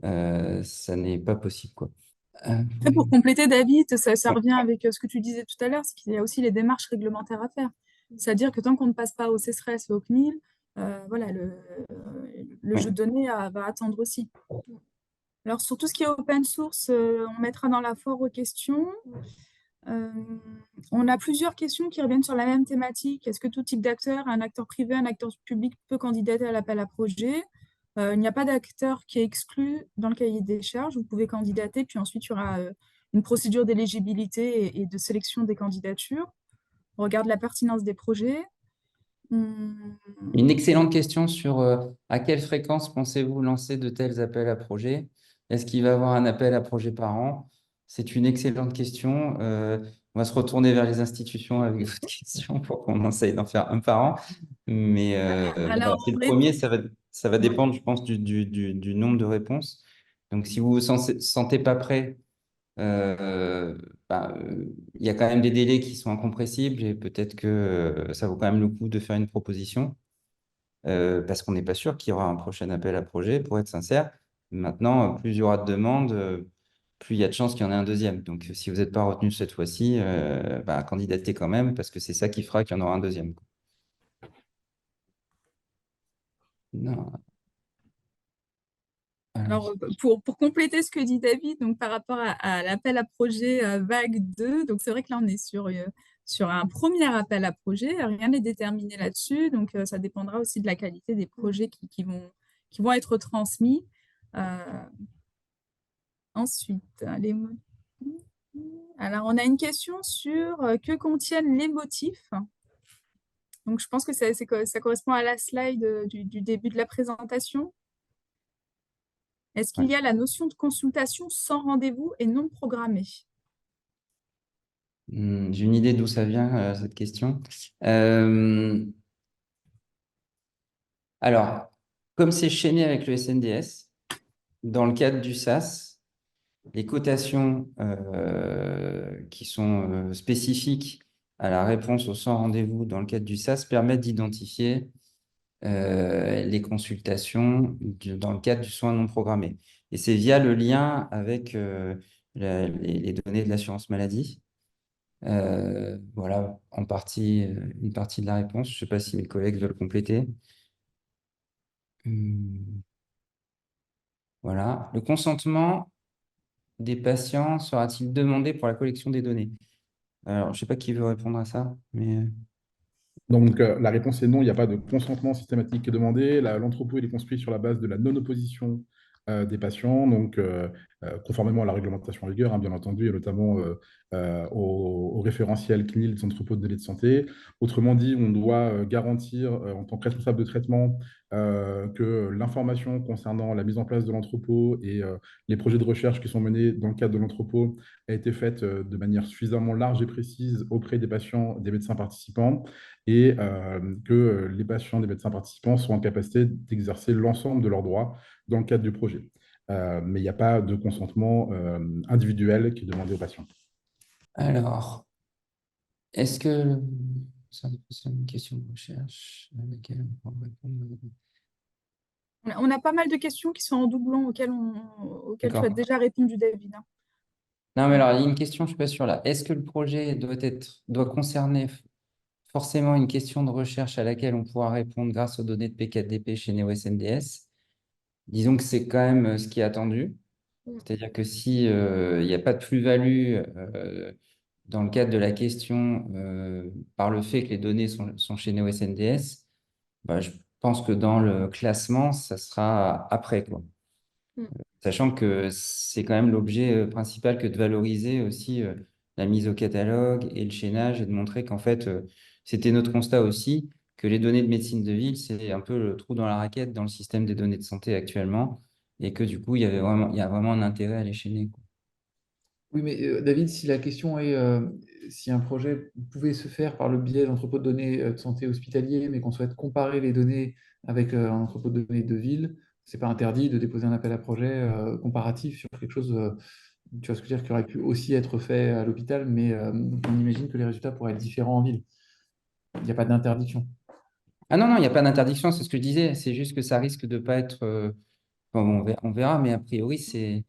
ça n'est pas possible, quoi. Après, pour compléter, David, ça Ouais. revient avec ce que tu disais tout à l'heure, c'est qu'il y a aussi les démarches réglementaires à faire. C'est-à-dire que tant qu'on ne passe pas au CESRES et au CNIL, voilà, le Ouais. jeu de données va attendre aussi. Alors, sur tout ce qui est open source, on mettra dans la foire aux questions. Euh, on a plusieurs questions qui reviennent sur la même thématique. Est-ce que tout type d'acteur, un acteur privé, un acteur public peut candidater à l'appel à projet? Il n'y a pas d'acteur qui est exclu dans le cahier des charges. Vous pouvez candidater, puis ensuite il y aura une procédure d'éligibilité et de sélection des candidatures. On regarde la pertinence des projets. Une excellente question sur à quelle fréquence pensez-vous lancer de tels appels à projets? Est-ce qu'il va y avoir un appel à projet par an? C'est une excellente question. On va se retourner vers les institutions avec votre question pour qu'on essaye d'en faire un par an. Mais voilà, Alors, c'est le premier, ça va dépendre, je pense, du nombre de réponses. Donc, si vous vous sentez pas prêt, il y a quand même des délais qui sont incompressibles et peut-être que ça vaut quand même le coup de faire une proposition parce qu'on n'est pas sûr qu'il y aura un prochain appel à projet, pour être sincère. Maintenant, plus il y aura de demandes, plus il y a de chances qu'il y en ait un deuxième. Donc, si vous n'êtes pas retenu cette fois-ci, candidatez quand même, parce que c'est ça qui fera qu'il y en aura un deuxième, quoi. Non. Alors, pour compléter ce que dit David, donc par rapport à l'appel à projet vague 2, donc c'est vrai que là, on est sur un premier appel à projet. Rien n'est déterminé là-dessus. Donc, ça dépendra aussi de la qualité des projets qui vont être transmis. Ensuite, alors, on a une question sur que contiennent les motifs. Donc, je pense que ça correspond à la slide du début de la présentation. Est-ce qu'il y a la notion de consultation sans rendez-vous et non programmée? J'ai une idée d'où ça vient, cette question. Alors, comme c'est chaîné avec le SNDS, dans le cadre du SAS, les cotations qui sont spécifiques à la réponse au sans rendez-vous dans le cadre du SAS permettent d'identifier les consultations dans le cadre du soin non programmé. Et c'est via le lien avec les données de l'assurance maladie. Voilà, en partie, une partie de la réponse. Je ne sais pas si mes collègues veulent compléter. Voilà. Le consentement des patients sera-t-il demandé pour la collection des données? Alors, je ne sais pas qui veut répondre à ça, mais Donc, la réponse est non, il n'y a pas de consentement systématique qui est demandé. L'entrepôt, il est construit sur la base de la non-opposition des patients, donc conformément à la réglementation en vigueur, hein, bien entendu, et notamment au référentiel CNIL des entrepôts de données de santé. Autrement dit, on doit garantir, en tant que responsable de traitement, que l'information concernant la mise en place de l'entrepôt et les projets de recherche qui sont menés dans le cadre de l'entrepôt a été faite de manière suffisamment large et précise auprès des patients, des médecins participants, et que les patients des médecins participants sont en capacité d'exercer l'ensemble de leurs droits dans le cadre du projet. Mais il n'y a pas de consentement individuel qui est demandé aux patients. alors, est-ce que c'est une question de recherche à laquelle on peut répondre? On a pas mal de questions qui sont en doublon auxquelles tu as D'accord. déjà répondu, David, hein. Non, mais alors, il y a une question, je ne suis pas sûr là. Est-ce que le projet doit concerner forcément une question de recherche à laquelle on pourra répondre grâce aux données de PKDP chez NeoSNDS? Disons que c'est quand même ce qui est attendu. C'est-à-dire que si il n'y a pas de plus-value dans le cadre de la question par le fait que les données sont chez NeoSNDS, je pense que dans le classement, ça sera après, quoi. Sachant que c'est quand même l'objet principal que de valoriser aussi la mise au catalogue et le chaînage et de montrer qu'en fait, c'était notre constat aussi que les données de médecine de ville, c'est un peu le trou dans la raquette dans le système des données de santé actuellement et que du coup, il y a vraiment un intérêt à les chaîner, quoi. Oui, mais David, si la question est si un projet pouvait se faire par le biais d'entrepôts de données de santé hospitalier, mais qu'on souhaite comparer les données avec un entrepôt de données de ville, c'est pas interdit de déposer un appel à projet comparatif sur quelque chose, tu vois ce que je veux dire, qui aurait pu aussi être fait à l'hôpital, mais on imagine que les résultats pourraient être différents en ville. Il n'y a pas d'interdiction. Ah non, non, il n'y a pas d'interdiction, c'est ce que je disais. C'est juste que ça risque de pas être. Enfin, bon, on verra, mais a priori, c'est.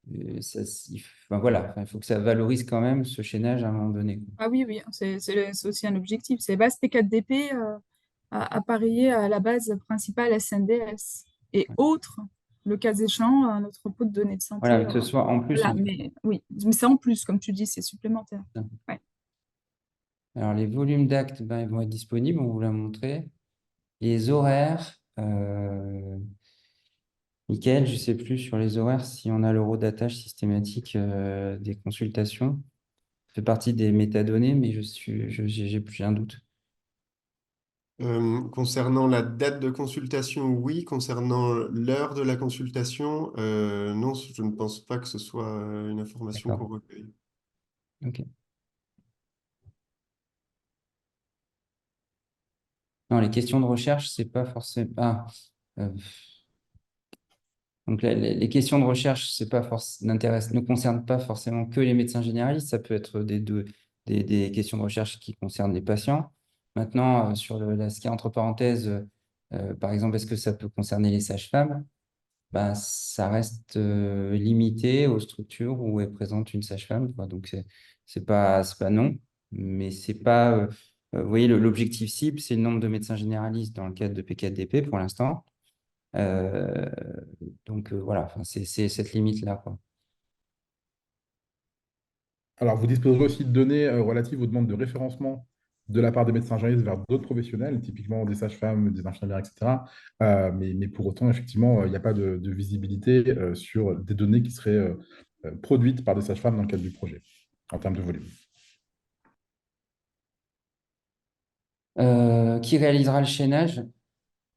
Enfin, voilà, enfin, il faut que ça valorise quand même ce chaînage à un moment donné, quoi. Ah oui, oui, c'est aussi un objectif. C'est base T4DP appareillé à la base principale SNDS et autres, le cas échéant, un autre pot de données de Voilà, santé. que ce soit en plus. Voilà, mais oui, mais c'est en plus, comme tu dis, c'est supplémentaire. Ouais. Alors, les volumes d'actes, ben, ils vont être disponibles, on vous l'a montré. Les horaires, Mickaël, je ne sais plus sur les horaires si on a l'eurodatage systématique des consultations. Ça fait partie des métadonnées, mais j'ai un doute. Concernant la date de consultation, oui. Concernant l'heure de la consultation, non, je ne pense pas que ce soit une information D'accord. qu'on recueille. Ok. Non, les questions de recherche, c'est pas forcément. Euh, donc les questions de recherche, c'est pas ne concernent pas forcément que les médecins généralistes. Ça peut être des questions de recherche qui concernent les patients. Maintenant, sur ce qui est entre parenthèses, par exemple, est-ce que ça peut concerner les sages-femmes? Ben, ça reste limité aux structures où est présente une sage-femme, quoi. Donc, c'est pas non, mais c'est pas. Vous voyez, l'objectif cible, c'est le nombre de médecins généralistes dans le cadre de P4DP pour l'instant. Euh, donc, voilà, enfin, c'est cette limite-là, quoi. Alors, vous disposerez aussi de données relatives aux demandes de référencement de la part des médecins généralistes vers d'autres professionnels, typiquement des sages-femmes, des infirmières, etc. Mais pour autant, effectivement, il n'y a pas de visibilité sur des données qui seraient produites par des sages-femmes dans le cadre du projet, en termes de volume. Qui réalisera le chaînage?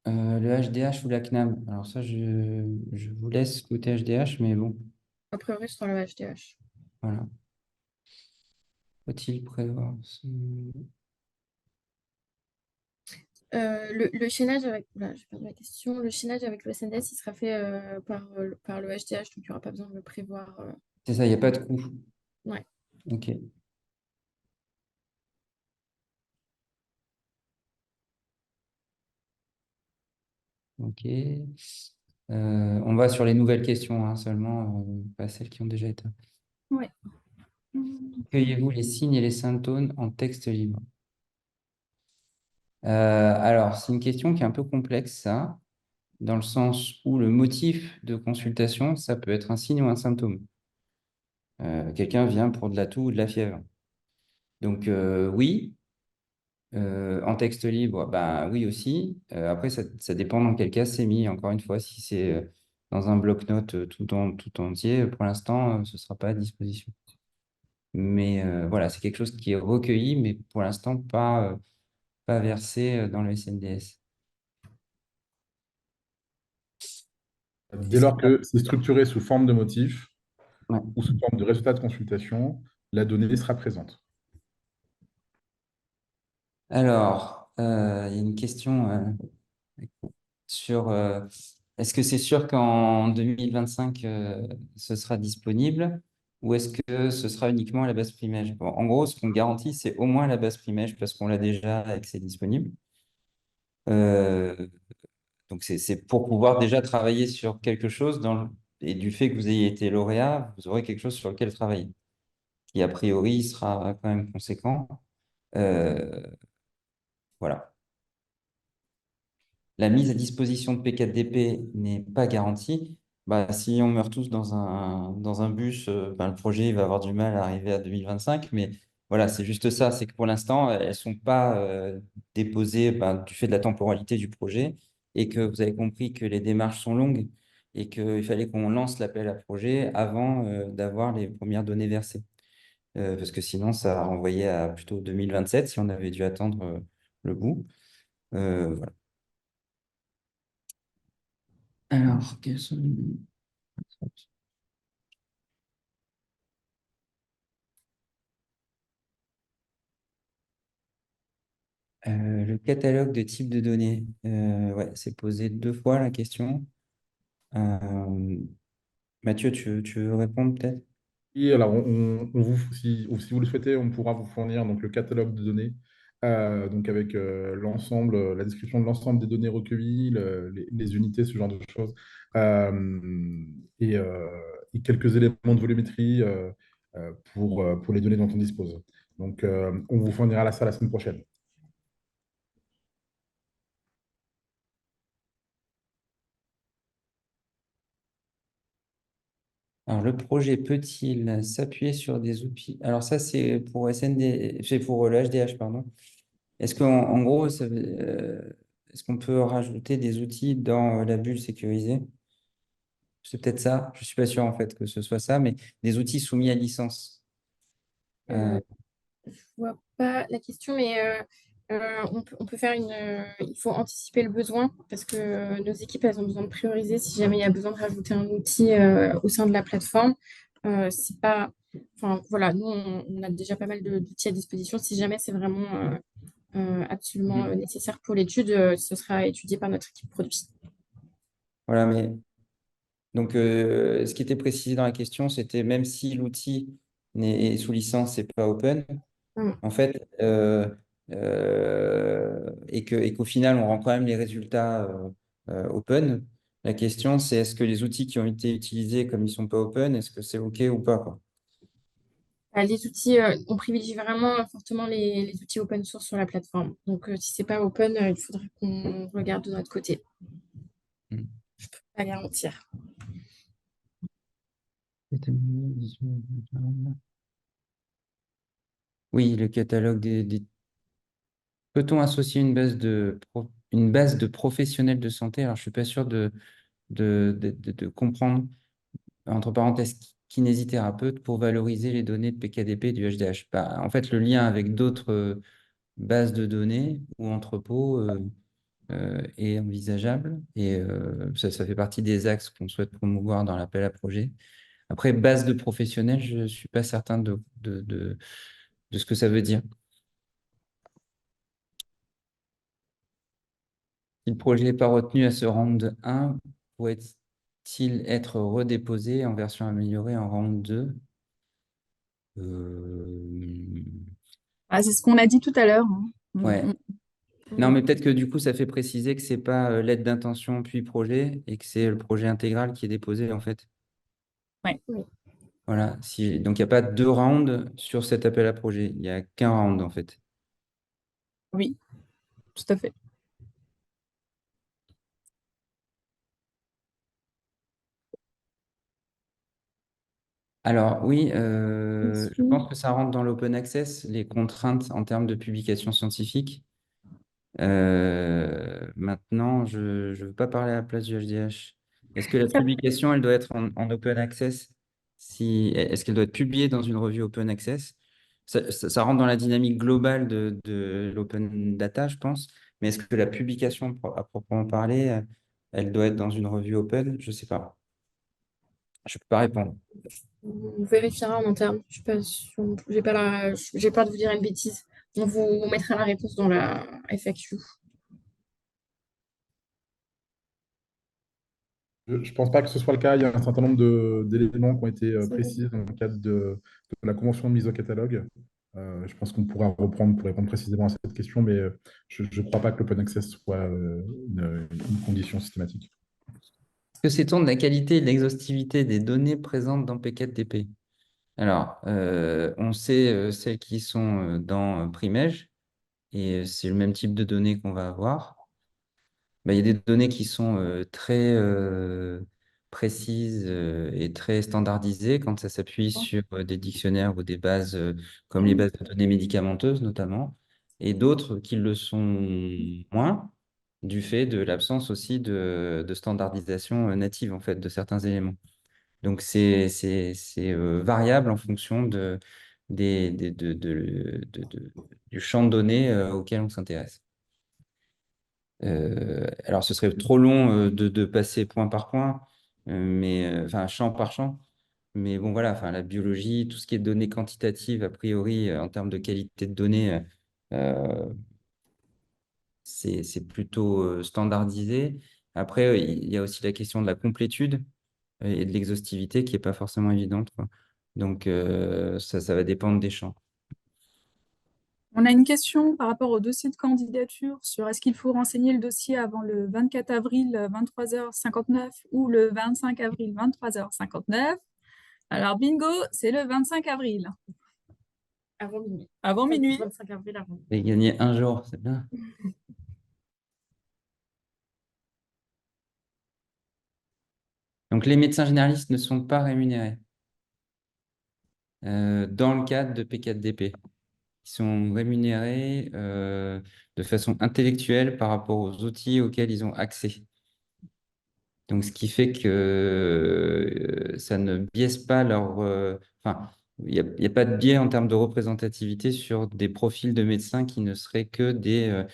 Le HDH ou la CNAM? Alors ça, je vous laisse côté HDH, mais bon, A priori, sur le HDH. voilà. Faut-il prévoir Le chaînage avec, oula, j'ai perdu la question. Le chaînage avec le SNDS, il sera fait par le HDH, donc il n'y aura pas besoin de le prévoir. C'est ça, il n'y a pas de coût. Ouais. Ok. Ok. On va sur les nouvelles questions, hein, seulement, pas celles qui ont déjà été. Ouais. Cueillez-vous les signes et les symptômes en texte libre? Alors, c'est une question qui est un peu complexe, ça, dans le sens où le motif de consultation, ça peut être un signe ou un symptôme. Quelqu'un vient pour de la toux ou de la fièvre. Donc, oui. En texte libre, ben, oui aussi. Après, ça dépend dans quel cas c'est mis. Encore une fois, si c'est dans un bloc-notes tout entier, pour l'instant, ce ne sera pas à disposition. Mais voilà, c'est quelque chose qui est recueilli, mais pour l'instant, pas versé dans le SNDS. Dès lors que c'est structuré sous forme de motif Ouais. ou sous forme de résultat de consultation, la donnée sera présente. Alors, il y a une question sur est-ce que c'est sûr qu'en 2025, ce sera disponible ou est-ce que ce sera uniquement à la base Primège? Bon, en gros, ce qu'on garantit, c'est au moins la base Primège parce qu'on l'a déjà et que c'est disponible. Euh, donc, c'est pour pouvoir déjà travailler sur quelque chose et du fait que vous ayez été lauréat, vous aurez quelque chose sur lequel travailler, qui a priori sera quand même conséquent. Euh, voilà. La mise à disposition de P4DP n'est pas garantie. Bah, si on meurt tous dans un bus, ben, le projet il va avoir du mal à arriver à 2025. Mais voilà, c'est juste ça. C'est que pour l'instant, elles ne sont pas déposées ben, du fait de la temporalité du projet et que vous avez compris que les démarches sont longues et qu'il fallait qu'on lance l'appel à projet avant d'avoir les premières données versées. Parce que sinon, ça renvoyait à plutôt 2027 si on avait dû attendre le bout. Voilà. Alors, quels sont le catalogue de types de données? Ouais, c'est posé deux fois la question. Euh, Mathieu, tu veux répondre peut-être? Et alors, ou si vous le souhaitez, on pourra vous fournir donc, le catalogue de données, donc avec l'ensemble, la description de l'ensemble des données recueillies, les unités, ce genre de choses, euh, et, euh, et quelques éléments de volumétrie pour les données dont on dispose. Donc, on vous fournira ça la semaine prochaine. Alors, le projet peut-il s'appuyer sur des outils? Alors, ça, c'est pour SND, c'est pour le HDH, pardon. Est-ce qu'en gros, est-ce qu'on peut rajouter des outils dans la bulle sécurisée? C'est peut-être ça. Je ne suis pas sûr en fait que ce soit ça, mais des outils soumis à licence. Euh, Euh, je vois pas la question, mais on peut faire il faut anticiper le besoin parce que nos équipes, elles ont besoin de prioriser si jamais il y a besoin de rajouter un outil au sein de la plateforme. C'est pas, enfin voilà, nous on a déjà pas mal d'outils à disposition. Si jamais c'est vraiment absolument Mm. nécessaire pour l'étude, ce sera étudié par notre équipe produit. Voilà, mais donc ce qui était précisé dans la question, c'était même si l'outil est sous licence, c'est pas open, Mm. en fait, et qu'au final, on rend quand même les résultats open. La question, c'est est-ce que les outils qui ont été utilisés, comme ils sont pas open, est-ce que c'est OK ou pas, quoi? Les outils, on privilégie vraiment fortement les outils open source sur la plateforme. Donc, si c'est pas open, il faudrait qu'on regarde de notre côté. Mm. Pas garantir. Oui, le catalogue des. Peut-on associer une base de professionnels de santé? Alors, je ne suis pas sûr de comprendre, entre parenthèses, kinésithérapeute pour valoriser les données de PKDP du HDH. Bah, en fait, le lien avec d'autres bases de données ou entrepôts est envisageable et ça fait partie des axes qu'on souhaite promouvoir dans l'appel à projet. Après, base de professionnels, je ne suis pas certain de ce que ça veut dire. Si le projet n'est pas retenu à ce round 1, pourrait-il être redéposé en version améliorée en round 2? Euh, Ah, c'est ce qu'on a dit tout à l'heure, hein. Ouais. Non, mais peut-être que du coup, ça fait préciser que c'est pas lettre d'intention puis projet et que c'est le projet intégral qui est déposé en fait. Ouais, Oui. Voilà. Donc, il n'y a pas deux rounds sur cet appel à projet. Il n'y a qu'un round en fait. oui, tout à fait. Alors, oui, je Dessus. pense que ça rentre dans l'open access, les contraintes en termes de publication scientifique. Maintenant, je ne veux pas parler à la place du HDH. Est-ce que la Ça, publication, elle doit être en open access? Est-ce qu'elle doit être publiée dans une revue open access? Ça rentre dans la dynamique globale de l'open data, je pense. Mais est-ce que la publication, à proprement parler, elle doit être dans une revue open? Je ne sais pas. Je ne peux pas répondre. on vérifiera en interne. Je suis pas sûre. J'ai peur de vous dire une bêtise. On mettra la réponse dans la FAQ. Je ne pense pas que ce soit le cas. Il y a un certain nombre d'éléments qui ont été précisés dans le cadre de la convention de mise au catalogue. Je pense qu'on pourra reprendre pour répondre précisément à cette question, mais je ne crois pas que l'open access soit une condition systématique. Que sait-on de la qualité et de l'exhaustivité des données présentes dans P4DP? Alors, on sait celles qui sont dans Primège, et c'est le même type de données qu'on va avoir. Bah, il y a des données qui sont très précises et très standardisées quand ça s'appuie sur des dictionnaires ou des bases comme les bases de données médicamenteuses notamment, et d'autres qui le sont moins du fait de l'absence aussi de standardisation native en fait de certains éléments. Donc c'est variable en fonction du champ de données auquel on s'intéresse. Alors, ce serait trop long de passer point par point, enfin champ par champ. Mais bon, voilà, enfin, la biologie, tout ce qui est données quantitatives, a priori, en termes de qualité de données, euh, c'est plutôt standardisé. Après, il y a aussi la question de la complétude et de l'exhaustivité qui n'est pas forcément évidente, quoi. Donc, ça va dépendre des champs. On a une question par rapport au dossier de candidature sur est-ce qu'il faut renseigner le dossier avant le 24 avril 23h59 ou le 25 avril 23h59. Alors, bingo, c'est le 25 avril, Avant minuit. avant Enfin, minuit. 25 avril avant. Et gagner un jour, c'est bien. Donc, les médecins généralistes ne sont pas rémunérés dans le cadre de P4DP. Ils sont rémunérés de façon intellectuelle par rapport aux outils auxquels ils ont accès. Donc, ce qui fait que ça ne biaise pas leur... Enfin, il n'y a pas de biais en termes de représentativité sur des profils de médecins qui ne seraient que des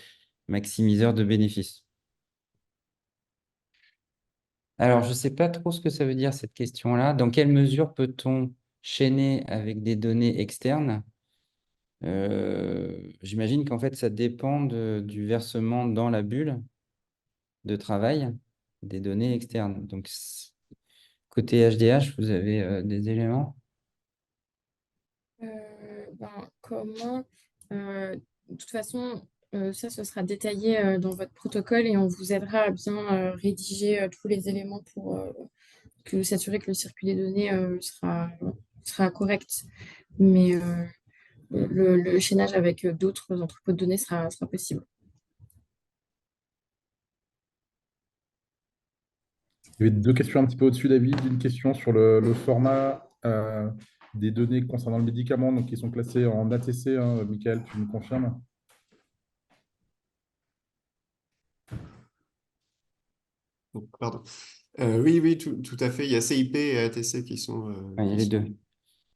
maximiseurs de bénéfices. Alors, je ne sais pas trop ce que ça veut dire, cette question-là. Dans quelle mesure peut-on chaîner avec des données externes? J'imagine qu'en fait, ça dépend du versement dans la bulle de travail des données externes. Donc, côté HDH, vous avez des éléments? Comment de toute façon, ça, ce sera détaillé dans votre protocole et on vous aidera à bien rédiger tous les éléments pour s'assurer que le circuit des données sera correct. Mais le chaînage avec d'autres entrepôts de données sera possible. Il y avait deux questions un petit peu au-dessus, David. Une question sur le format des données concernant le médicament, donc qui sont classées en ATC. Hein. Michael, tu me confirmes? Oh, pardon. Oui, oui, tout à fait. Il y a CIP et ATC qui sont... Ouais, il y a les deux.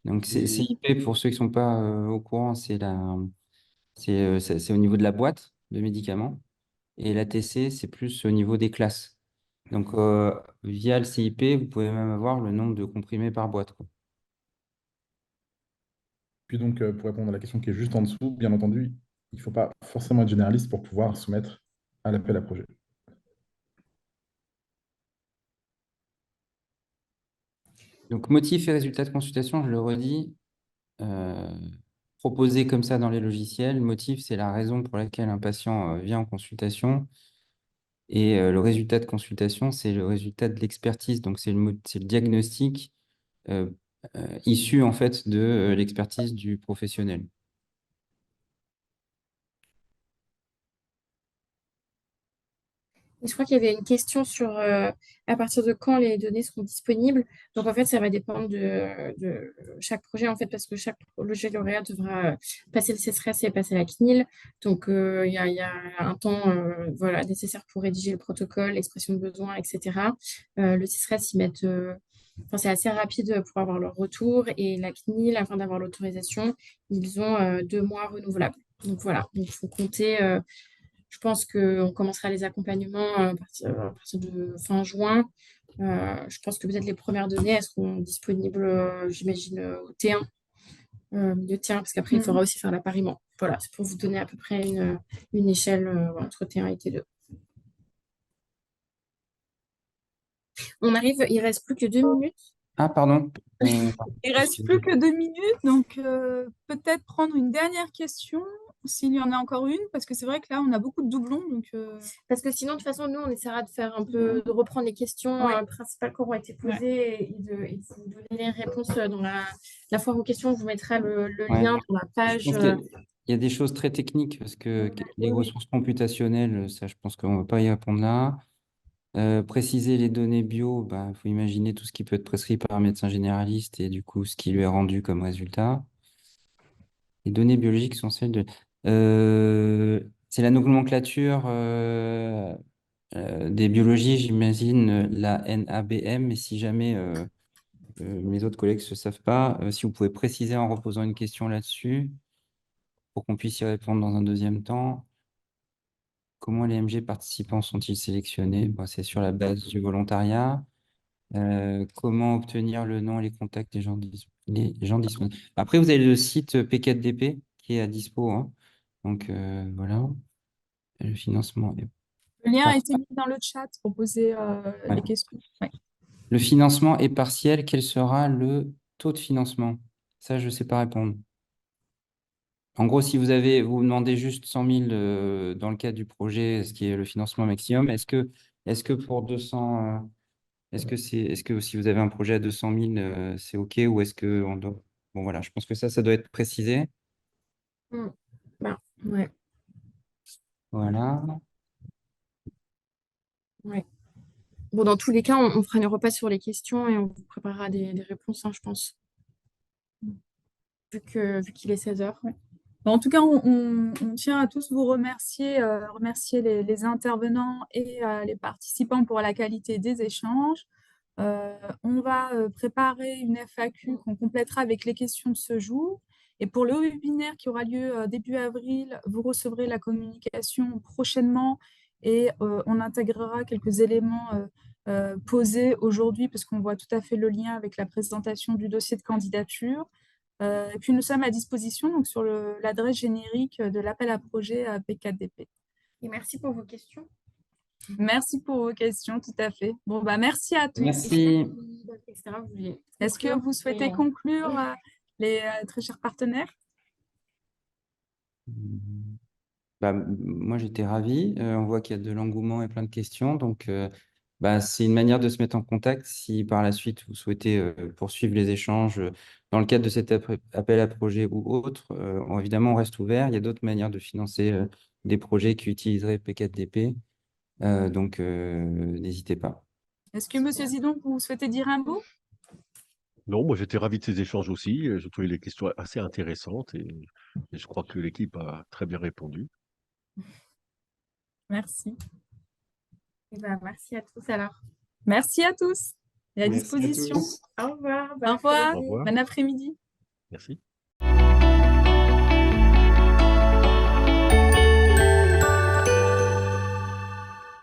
Donc, Et- CIP, pour ceux qui ne sont pas au courant, c'est au niveau de la boîte de médicaments. Et l'ATC, c'est plus au niveau des classes. Donc, via le CIP, vous pouvez même avoir le nombre de comprimés par boîte, quoi. Puis donc, pour répondre à la question qui est juste en dessous, bien entendu, il ne faut pas forcément être généraliste pour pouvoir soumettre à l'appel à projet. Donc, motif et résultat de consultation, je le redis, proposé comme ça dans les logiciels. Motif, c'est la raison pour laquelle un patient vient en consultation. Et le résultat de consultation, c'est le résultat de l'expertise. Donc, c'est le diagnostic euh, issu en fait de l'expertise du professionnel. Et je crois qu'il y avait une question sur à partir de quand les données seront disponibles. Donc en fait, ça va dépendre de chaque projet en fait, parce que chaque projet lauréat devra passer le CSRS et passer la CNIL. Donc il y a un temps voilà, nécessaire pour rédiger le protocole, l'expression de besoin, etc. Le CSRS, enfin, c'est assez rapide pour avoir leur retour et la CNIL, afin d'avoir l'autorisation, ils ont 2 mois renouvelables. Donc voilà, il faut compter. Je pense qu'on commencera les accompagnements à partir de fin juin. Je pense que peut-être les premières données, elles seront disponibles, j'imagine, au T1, milieu T1, parce qu'après, il faudra aussi faire l'appariement. Voilà, c'est pour vous donner à peu près une échelle entre T1 et T2. On arrive, il reste plus que 2 minutes. Ah, pardon. Il reste plus que 2 minutes, donc peut-être prendre une dernière question, s'il y en a encore une, parce que c'est vrai que là, on a beaucoup de doublons. Donc, Parce que sinon, de toute façon, nous, on essaiera de faire un peu, de reprendre les questions Ouais. principales qui auront été posées et de vous donner les réponses dans la foire aux questions. On vous mettra le Ouais. lien dans la Je page. pense qu'il y a des choses très techniques parce que les Oui. ressources computationnelles, ça, je pense qu'on ne va pas y répondre là. Préciser les données bio, bah, faut imaginer tout ce qui peut être prescrit par un médecin généraliste et du coup ce qui lui est rendu comme résultat. Les données biologiques sont celles de... c'est la nomenclature des biologies, j'imagine, la NABM, mais si jamais mes autres collègues ne le savent pas, si vous pouvez préciser en reposant une question là-dessus pour qu'on puisse y répondre dans un deuxième temps. Comment les MG participants sont-ils sélectionnés? Bon, c'est sur la base du volontariat. Comment obtenir le nom et les contacts des gens disponibles. Après, vous avez le site P4DP qui est à dispo, hein. Donc, voilà. Le financement. Le lien a Parfait. été mis dans le chat pour poser Ouais. les questions. Ouais. Le financement est partiel. Quel sera le taux de financement? Ça, je ne sais pas répondre. En gros, si vous demandez juste 100 000 dans le cadre du projet, ce qui est le financement maximum, est-ce que pour 200, est-ce que si vous avez un projet à 200 000, c'est OK ou est-ce que on doit... Bon, voilà, je pense que ça doit être précisé. Mm. Bah, ouais, Voilà. ouais. Bon, dans tous les cas, on fera une repasse sur les questions et on vous préparera des réponses, hein, je pense, vu qu'il est 16 heures. Ouais. Bon, en tout cas, on tient à tous vous remercier, remercier les intervenants et les participants pour la qualité des échanges. On va préparer une FAQ qu'on complétera avec les questions de ce jour. Et pour le webinaire qui aura lieu début avril, vous recevrez la communication prochainement et on intégrera quelques éléments posés aujourd'hui parce qu'on voit tout à fait le lien avec la présentation du dossier de candidature. Et puis nous sommes à disposition donc, sur l'adresse générique de l'appel à projet à P4DP. Et merci pour vos questions. Merci pour vos questions, tout à fait. Bon, bah, merci à tous. Merci. Est-ce que vous souhaitez conclure, les très chers partenaires? Bah, moi, j'étais ravi. On voit qu'il y a de l'engouement et plein de questions. Donc, c'est une manière de se mettre en contact. Si par la suite, vous souhaitez poursuivre les échanges dans le cadre de cet appel à projet ou autre, évidemment, on reste ouvert. Il y a d'autres manières de financer des projets qui utiliseraient P4DP. Donc, n'hésitez pas. Est-ce que, Monsieur Zidon, vous souhaitez dire un mot? Non, moi j'étais ravi de ces échanges aussi. Je trouvais les questions assez intéressantes et je crois que l'équipe a très bien répondu. Merci. Et ben, merci à tous alors. Merci à tous et à Merci à disposition. tous. Au revoir. Au revoir. Au revoir. Bon après-midi. Merci.